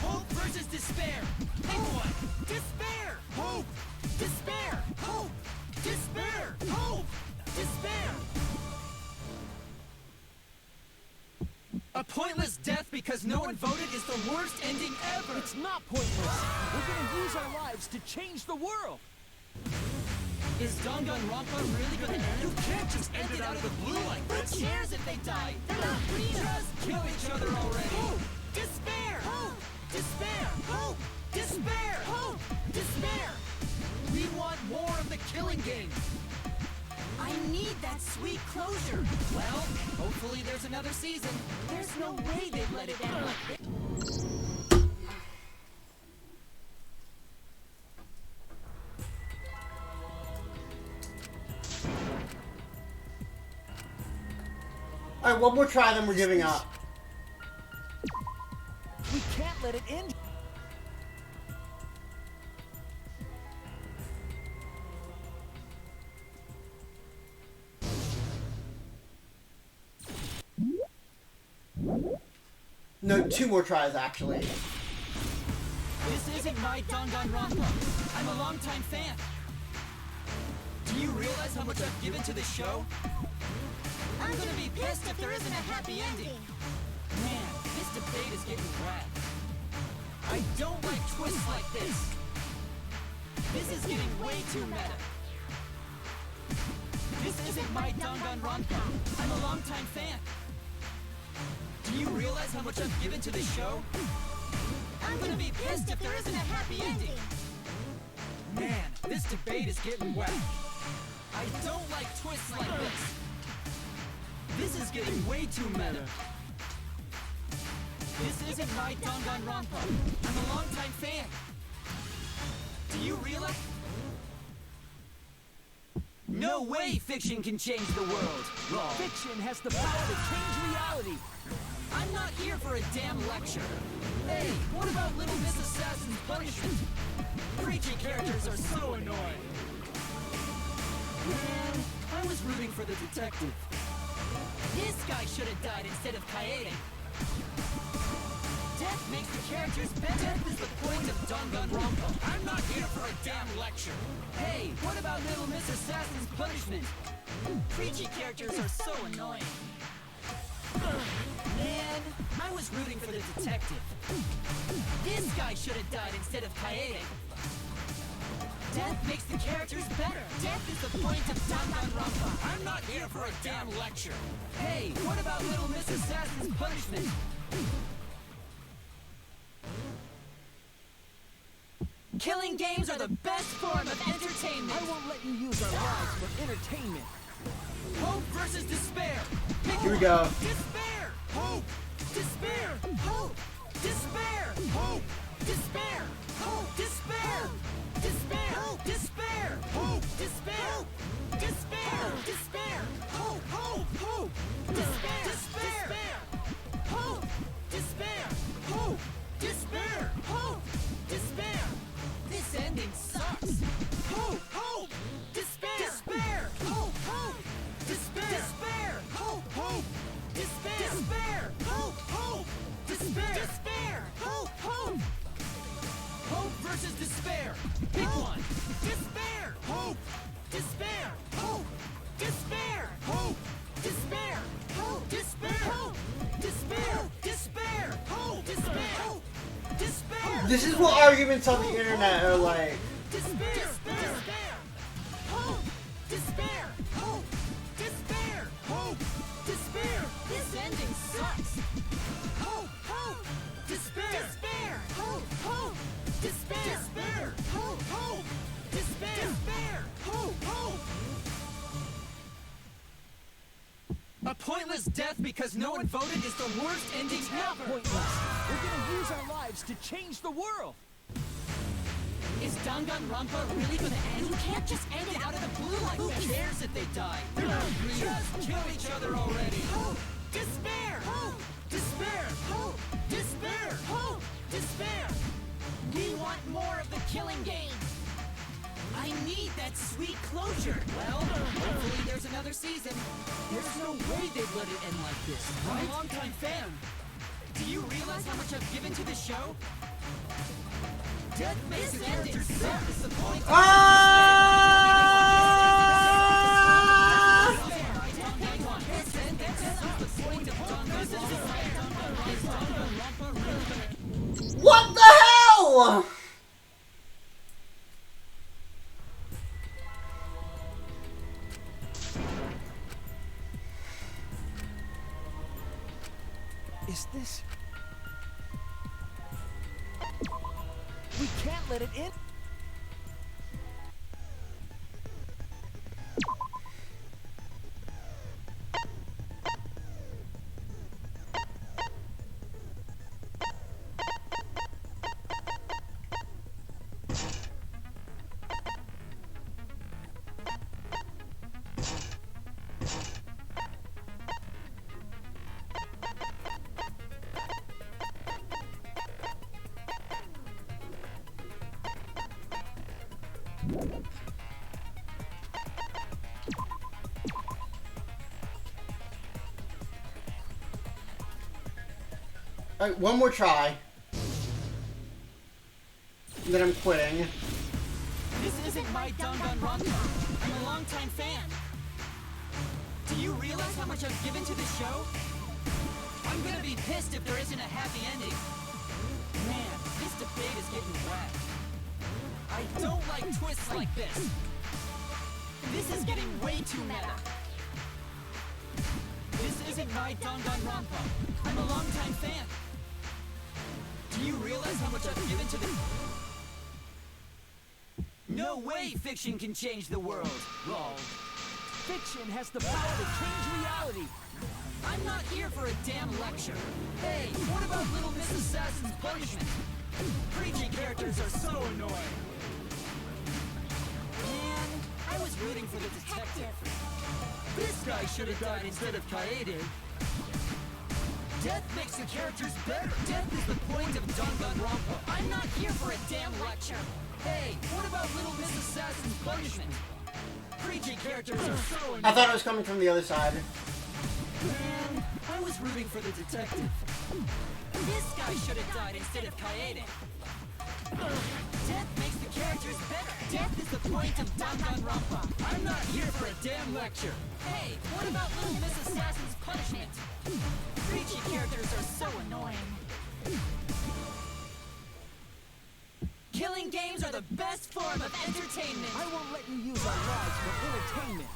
Hope versus despair! Pick one! Despair! Hope! Despair! Hope! Despair! Hope! Despair! A pointless death because no one voted is the worst ending ever! It's not pointless. We're gonna use our lives to change the world. Is Danganronpa really gonna end? You can't just end it out of the blue like this! Who cares if they die? They're not free! Just kill each other already! Hope! Despair! Hope! Despair! Hope! Despair! Hope! Despair! We want more of the killing game! I need that sweet closure! Well, hopefully there's another season. There's no way they'd let it end like this. Alright, one more try, then we're giving up. We can't let it end. No, two more tries, actually. This isn't my Danganronpa. I'm a longtime fan. Do you realize how much I've given to this show? I'm gonna be pissed if there isn't a happy ending. Man, this debate is getting wet. I don't like twists like this. This is getting way too meta. This isn't my Danganronpa. I'm a longtime fan. Do you realize how much I've given to this show? I'm gonna be pissed if there isn't a happy ending. Man, this debate is getting wet. I don't like twists like this. This is getting way too meta. This isn't my Danganronpa. I'm a longtime fan. Do you realize? No way fiction can change the world. Wrong. Fiction has the power to change reality. I'm not here for a damn lecture. Hey, what about Little Miss Assassin's punishment? Preachy characters are so annoying. Man, I was rooting for the detective. This guy should have died instead of Kaede. Death makes the characters better. Death is the point of Danganronpa. I'm not here for a damn lecture. Hey, what about Little Miss Assassin's punishment? Preachy characters are so annoying. Man, I was rooting for the detective. This guy should have died instead of Kaede. Death makes the characters better. Death is the point of Danganronpa. I'm not here for a damn lecture. Hey, what about Little Miss Assassin's punishment? Killing games are the best form of entertainment. I won't let you use our lives for entertainment. Hope versus despair. Pick Here we one. go. Despair. Hope. Despair. Hope. Despair. Hope. Despair. Hope. Despair. Despair. Hope. Despair. Hope. Despair. Despair. Despair. Hope. Hope. Hope. Despair. Despair. Hope. Despair. Hope. Despair. Hope. Despair. This ending sucks. Hope. Hope. Despair. Despair. Hope. Hope. Despair. Despair. Hope. Hope. Despair. Despair. Hope. Hope. Despair. Despair. Hope. Hope. Hope versus despair. Pick one. Despair. This is what arguments on the internet are like. Despair! Hope! Despair! Hope! Despair! Hope! Despair! This ending sucks! Hope! Hope! Despair! Despair! Hope! Hope! Despair! Despair! Hope! Hope! Despair! Despair! Hope! Hope! A pointless death because no one voted is the worst ending ever! Pointless. We're gonna use our lives to change the world. Is Danganronpa really gonna end? You can't just end it out of the blue like that. Who cares if they die? They're not real. Just kill each other already. Hope! Despair! Hope! Despair! Hope! Despair! Hope! Despair! We want more of the killing game. I need that sweet closure. Well, hopefully there's another season. There's no way they'd let it end like this, right? I'm a longtime fan. Do you realize how much I've given to this show? Death makes the characters suck. It's the point. What the hell? Is this... We can't let it in. Alright, one more try. And then I'm quitting. This isn't my Danganronpa. I'm a longtime fan. Do you realize how much I've given to this show? I'm gonna be pissed if there isn't a happy ending. Man, this debate is getting wet. I don't like twists like this. This is getting way too meta. This isn't my Danganronpa. I'm a longtime fan. Do you realize how much I've given to this? No way fiction can change the world. Lol. Fiction has the power to change reality. I'm not here for a damn lecture. Hey, what about Little Miss Assassin's punishment? Preachy characters are so annoying. Man, I was rooting for the detective. This guy should have died instead of Kaede. Death makes the characters better. Death is the point of Danganronpa. I'm not here for a damn lecture. Hey, what about Little Miss Assassin's punishment? Preachy characters are so annoying. I thought it was coming from the other side. Man, I was rooting for the detective. This guy should have died instead of Kaede. Death makes the characters better. Death is the point of Danganronpa. I'm not here for a damn lecture. Hey, what about Little Miss Assassin's punishment? Preachy characters are so annoying. Killing games are the best form of entertainment. I won't let you use our lives for entertainment.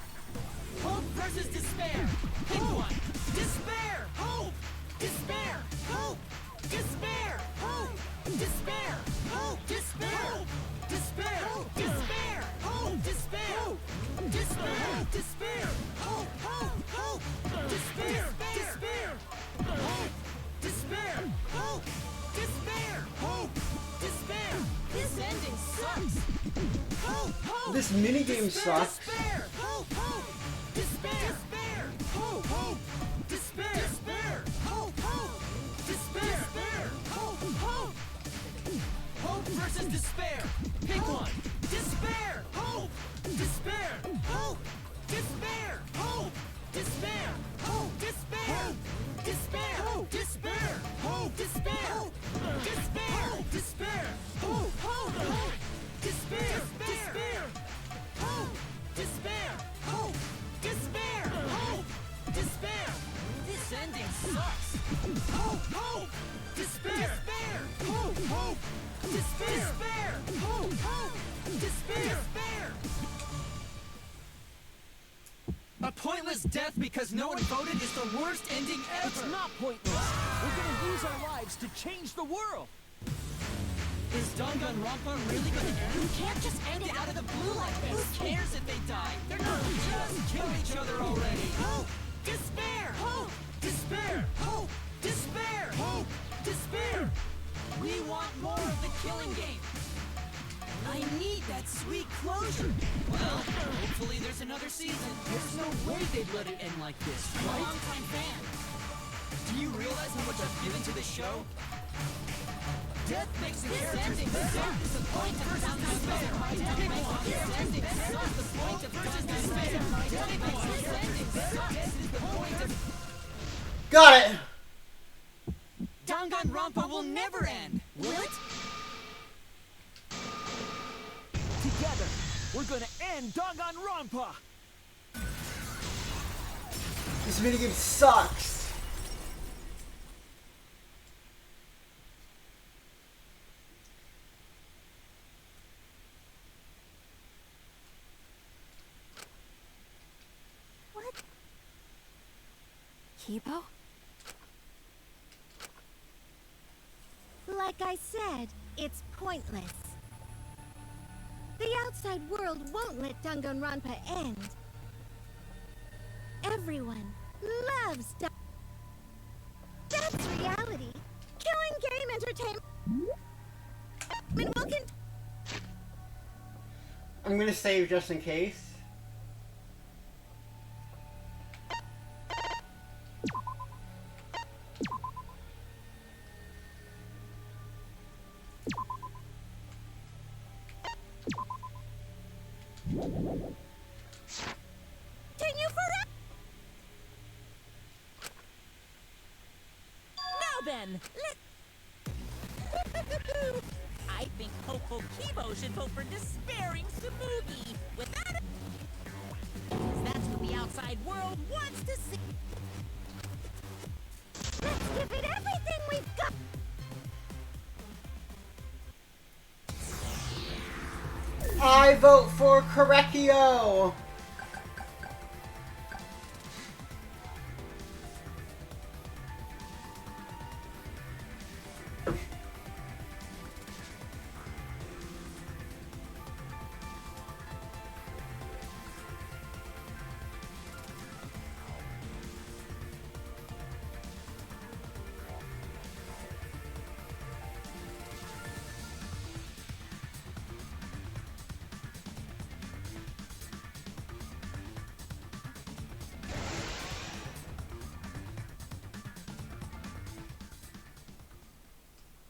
Hope versus despair. Pick one. Despair. Hope. Despair. Hope. Despair. Hope. Despair. Hope. Despair. Despair. Despair. Hope. Despair. Despair. Despair. Hope. Hope. Hope. Despair. Despair. Hope. Despair. Hope. Despair. Hope. Despair. This ending sucks. Hope. Hope. This minigame sucks. Despair. Hope. Hope. Despair. Despair. Hope. Hope. Despair. Despair. Hope. Hope. Despair. Despair. Hope. Hope. Hope versus despair. Pick one. Despair. Hope. Despair. Hope. Despair. Hope. Despair. Hope. Despair. Despair. Hope. Despair. Hope. Despair. Despair. Despair. Hope. Hope. Hope. Despair. Despair. Hope. Despair. Hope. Despair. Hope. Despair. This ending sucks. Hope. Hope. Despair. Despair. Hope. Hope. Despair! Hope! Despair! A pointless death because no one voted is the worst ending ever! It's not pointless. We're gonna use our lives to change the world. Is Danganronpa really gonna end? You can't just end it out of the blue like this! Who cares if they die? They're not just kill each other already! Hope! Despair! Hope! Despair! Hope! Despair! Hope! Despair! We want more of the killing game! I need that sweet closure! Well, hopefully there's another season. There's no way they'd let it end like this, I'm a right? longtime fan. Do you realize how much I've given to the show? Death makes the characters better. Death is the point of Despair. Death makes the characters better. Not the point of Despair. Death makes the characters better. Death is the point of... Got it! Danganronpa will never end, will it? Together, we're gonna end Danganronpa! This minigame sucks. What? Kibo? Like I said, it's pointless. The outside world won't let Danganronpa end. Everyone loves That's reality. Killing game entertainment. I'm gonna save just in case. Continue forever. Now then, I think hopeful Kibo should vote for despairing Tsumugi. Without it, that's what the outside world wants to see. Let's give it everything we've got. I vote for Correcchio.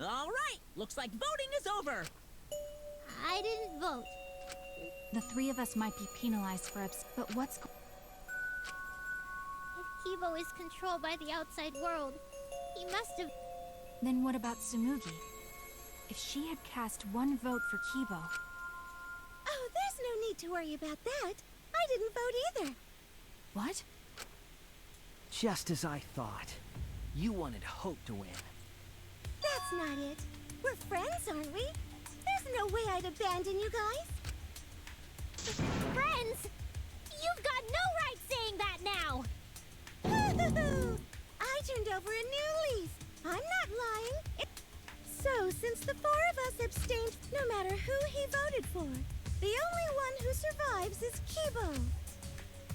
All right, looks like voting is over. I didn't vote. The three of us might be penalized for but what's... If Kibo is controlled by the outside world, he must have... Then what about Tsumugi? If she had cast one vote for Kibo... Oh, there's no need to worry about that. I didn't vote either. What? Just as I thought. You wanted Hope to win. That's not it. We're friends, aren't we? There's no way I'd abandon you guys. Friends? You've got no right saying that now! I turned over a new leaf. I'm not lying. So, since the four of us abstained, no matter who he voted for, the only one who survives is Kibo.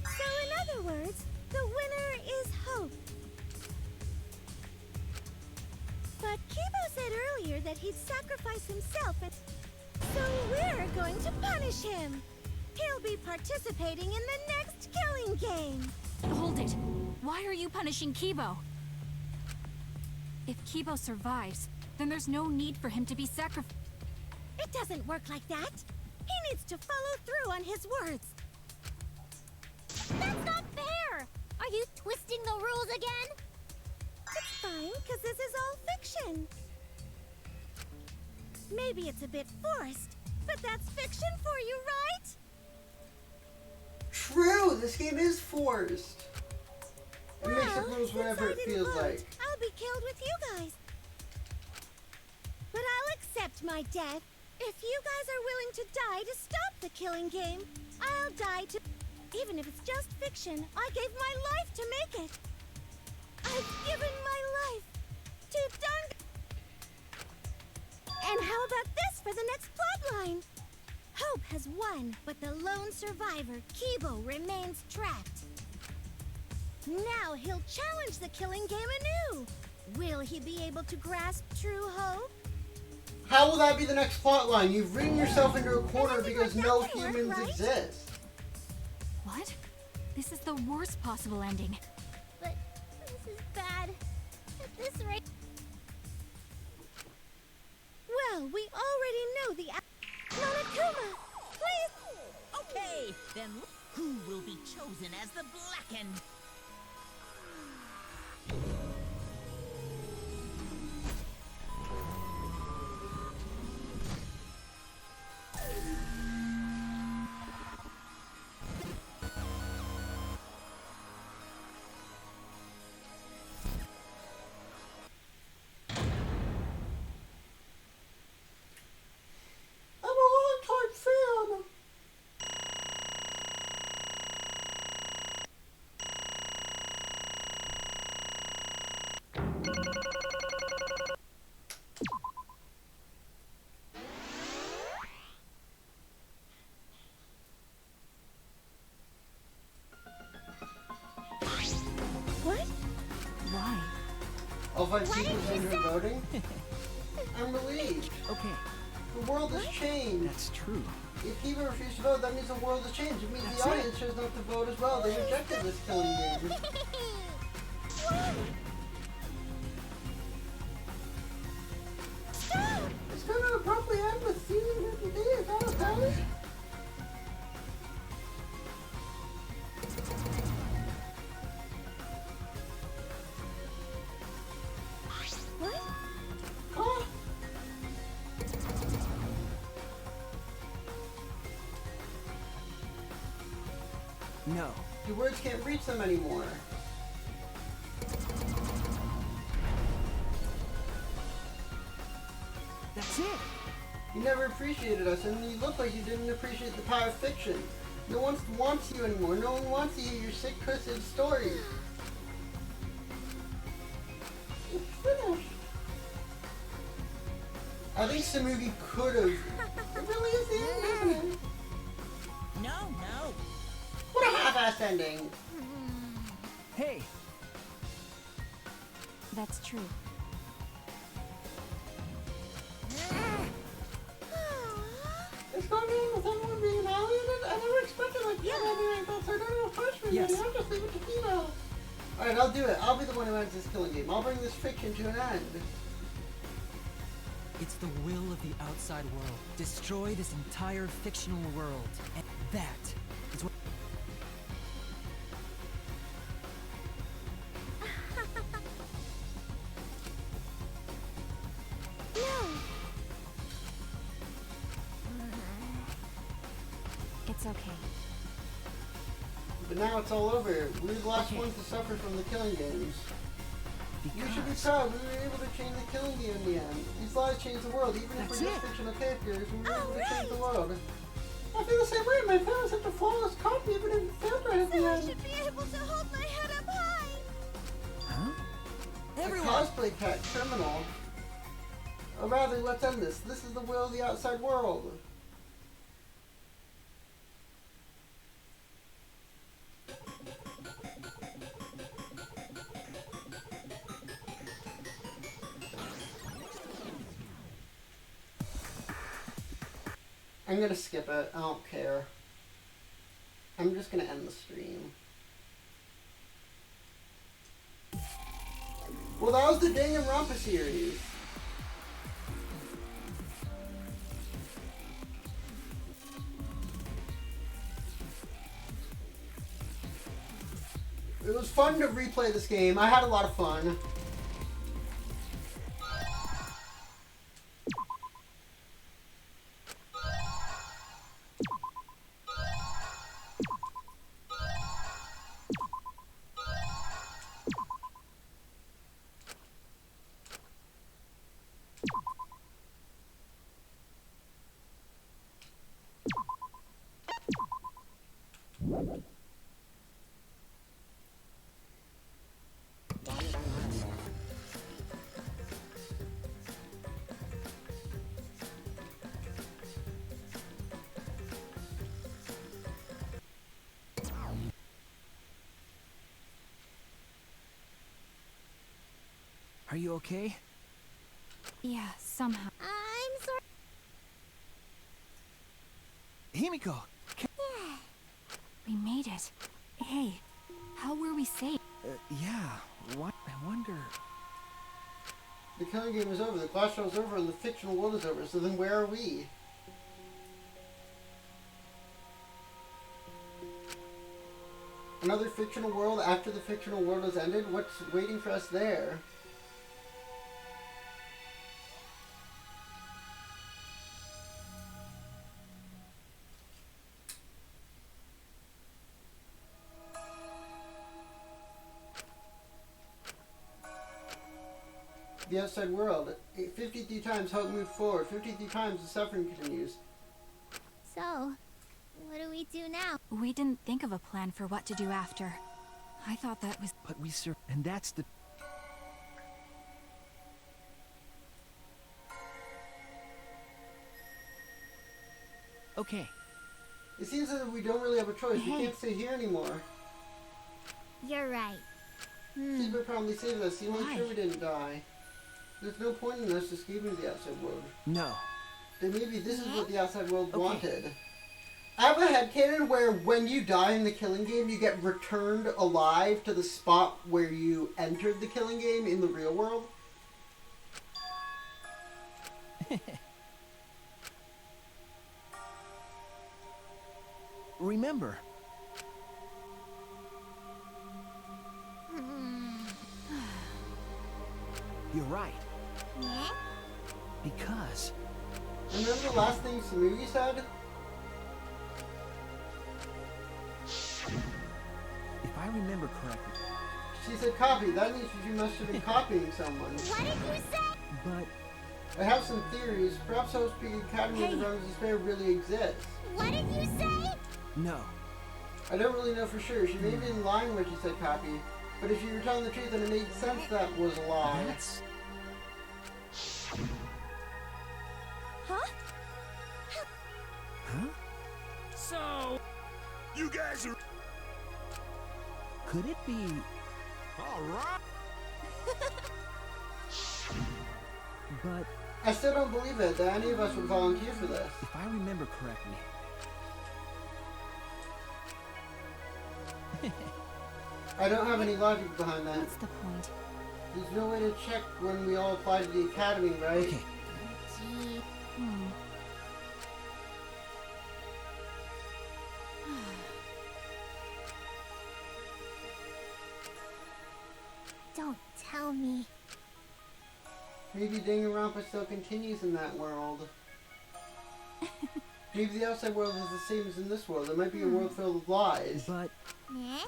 So, in other words, the winner is Hope. But Kibo said earlier that he'd sacrifice himself, and so we're going to punish him. He'll be participating in the next killing game. Hold it! Why are you punishing Kibo? If Kibo survives, then there's no need for him to be sacrificed. It doesn't work like that. He needs to follow through on his words. That's not fair! Are you twisting the rules again? It's fine, because this is all fiction. Maybe it's a bit forced, but that's fiction for you, right? True, this game is forced. It makes the rules whatever it since I feels didn't vote, like. I'll be killed with you guys. But I'll accept accept my death. If you guys are willing to die to stop the killing game, I'll die to... Even if it's just fiction, I gave my life to make it. I've given my life to Dunk. And how about this for the next plotline? Hope has won, but the lone survivor, Kibo, remains trapped. Now he'll challenge the killing game anew. Will he be able to grasp true hope? How will that be the next plotline? You've written yourself into a corner because no humans exist. What? This is the worst possible ending. But this is bad. At this rate... Well, we already know the... Monokuma! Please! Okay, then who will be chosen as the Blackened? What? Why? I'll find sequels in her voting. I'm relieved. Okay. The world has changed. That's true. If people refuse to vote, that means the world has changed. It means That's the audience chose not to vote as well. They rejected this killing game. It's gonna abruptly end with season 50 days. Is that okay? What? Huh? No. Your words can't reach them anymore. That's it. You never appreciated us, and you look like you didn't appreciate the power of fiction. No one wants you anymore. No one wants to hear your sick, twisted stories. It's finished. I think Samugi could have. It really is the end, isn't it? No. What a half-assed ending. Hey. That's true. It's going to end with everyone being annihilated? I never expected like that ending like that, so I don't know if push me. Yes. I'll just leave it to Kino. Alright, I'll do it. I'll be the one who ends this killing game. I'll bring this fiction to an end. It's the will of the outside world. Destroy this entire fictional world. And that is what... It's okay. But now it's all over. We're the last ones to suffer from the killing games. You should be proud. We were able to change the killing game in the end. These lies changed the world, even if we're just fictional characters. We were able to change the world. I feel the same way. My fan was such a flawless copy, even if it failed right at the So I end. should be able to hold my head up high. Huh? A cosplay cat criminal. Or rather, let's end this. This is the will of the outside world. I'm gonna skip it. I don't care. I'm just gonna end the stream. Well, that was the Danganronpa series. It was fun to replay this game. I had a lot of fun. Are you okay? Yeah, somehow. I'm sorry. Himiko! Yeah. We made it. Hey, how were we safe? Yeah, what? I wonder... The killing game is over, the class trial is over, and the fictional world is over, so then where are we? Another fictional world after the fictional world has ended? What's waiting for us there? The outside world. 53 times hope moved forward. 53 times the suffering continues. So, what do we do now? We didn't think of a plan for what to do after. I thought that was... But we and that's the... Okay. It seems that we don't really have a choice. We Hey. can't stay here anymore. You're right. Sleeper probably saved us. He made Why? sure we didn't die. There's no point in us escaping the outside world. No. Then maybe this is what the outside world Okay. wanted. I have a headcanon where when you die in the killing game, you get returned alive to the spot where you entered the killing game in the real world. Remember, you're right. Yeah? Because... Remember the last thing Samui said? If I remember correctly... She said copy. That means you must have been copying someone. What did you say? But... I have some theories. Perhaps Host Peak Academy of the Realms of Despair really exists. What did you say? No. I don't really know for sure. She may have been lying when she said copy. But if you were telling the truth, then it made sense that was a lie. That's... Huh? Huh? So... You guys are... Could it be... Alright. But... I still don't believe it that any of us would volunteer for this. If I remember correctly... I don't have any logic behind that. What's the point? There's no way to check when we all apply to the academy, right? Okay. Gee. Don't tell me. Maybe Danganronpa still continues in that world. Maybe the outside world is the same as in this world. It might be a world filled with lies. But... Yeah?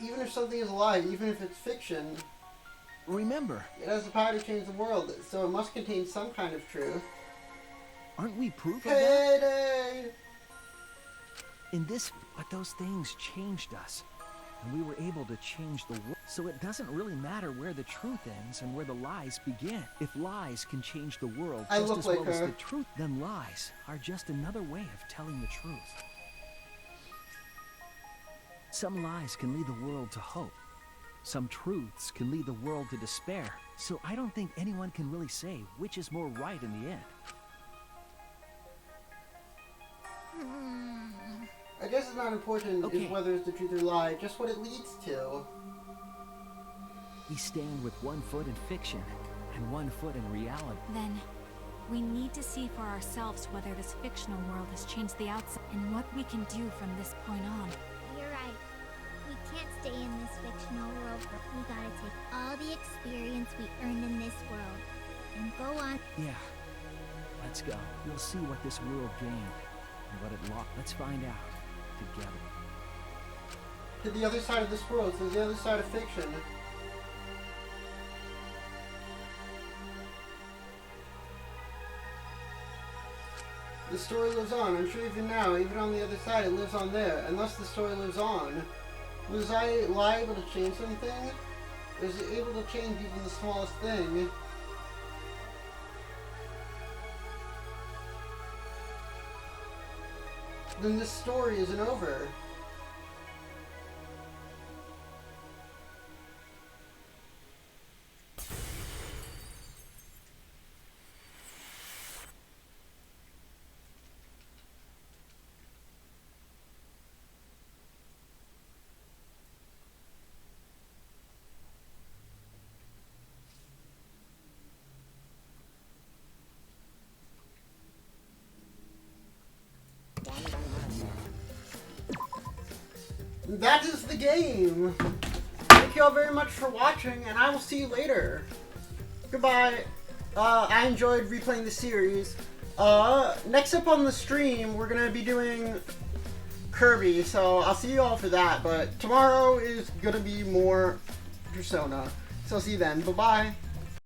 Even if something is a lie, even if it's fiction, Remember... it has the power to change the world, so it must contain some kind of truth. Aren't we proof of that? Kaede! In this... But those things changed us. And we were able to change the world. So it doesn't really matter where the truth ends and where the lies begin. If lies can change the world I just look as like well as her. the truth, then lies are just another way of telling the truth. Some lies can lead the world to hope. Some truths can lead the world to despair. So I don't think anyone can really say which is more right in the end. I guess it's not important Okay. is whether it's the truth or lie, just what it leads to. We stand with one foot in fiction and one foot in reality. Then, we need to see for ourselves whether this fictional world has changed the outside and what we can do from this point on. You're right. We can't stay in this fictional world. We gotta take all the experience we earned in this world and go on. Yeah. Let's go. We'll see what this world gained and what it lost. Let's find out together. To the other side of this world, to the other side of fiction. The story lives on. I'm sure even now, even on the other side, it lives on there. Unless the story lives on. Was I able to change something? Was it able to change even the smallest thing? Then this story isn't over. that is the game. Thank you all very much for watching, and I will see you later. Goodbye. I enjoyed replaying the series. Next up on the stream, we're gonna be doing Kirby, so I'll see you all for that. But tomorrow is gonna be more Persona. So see you then. Bye-bye.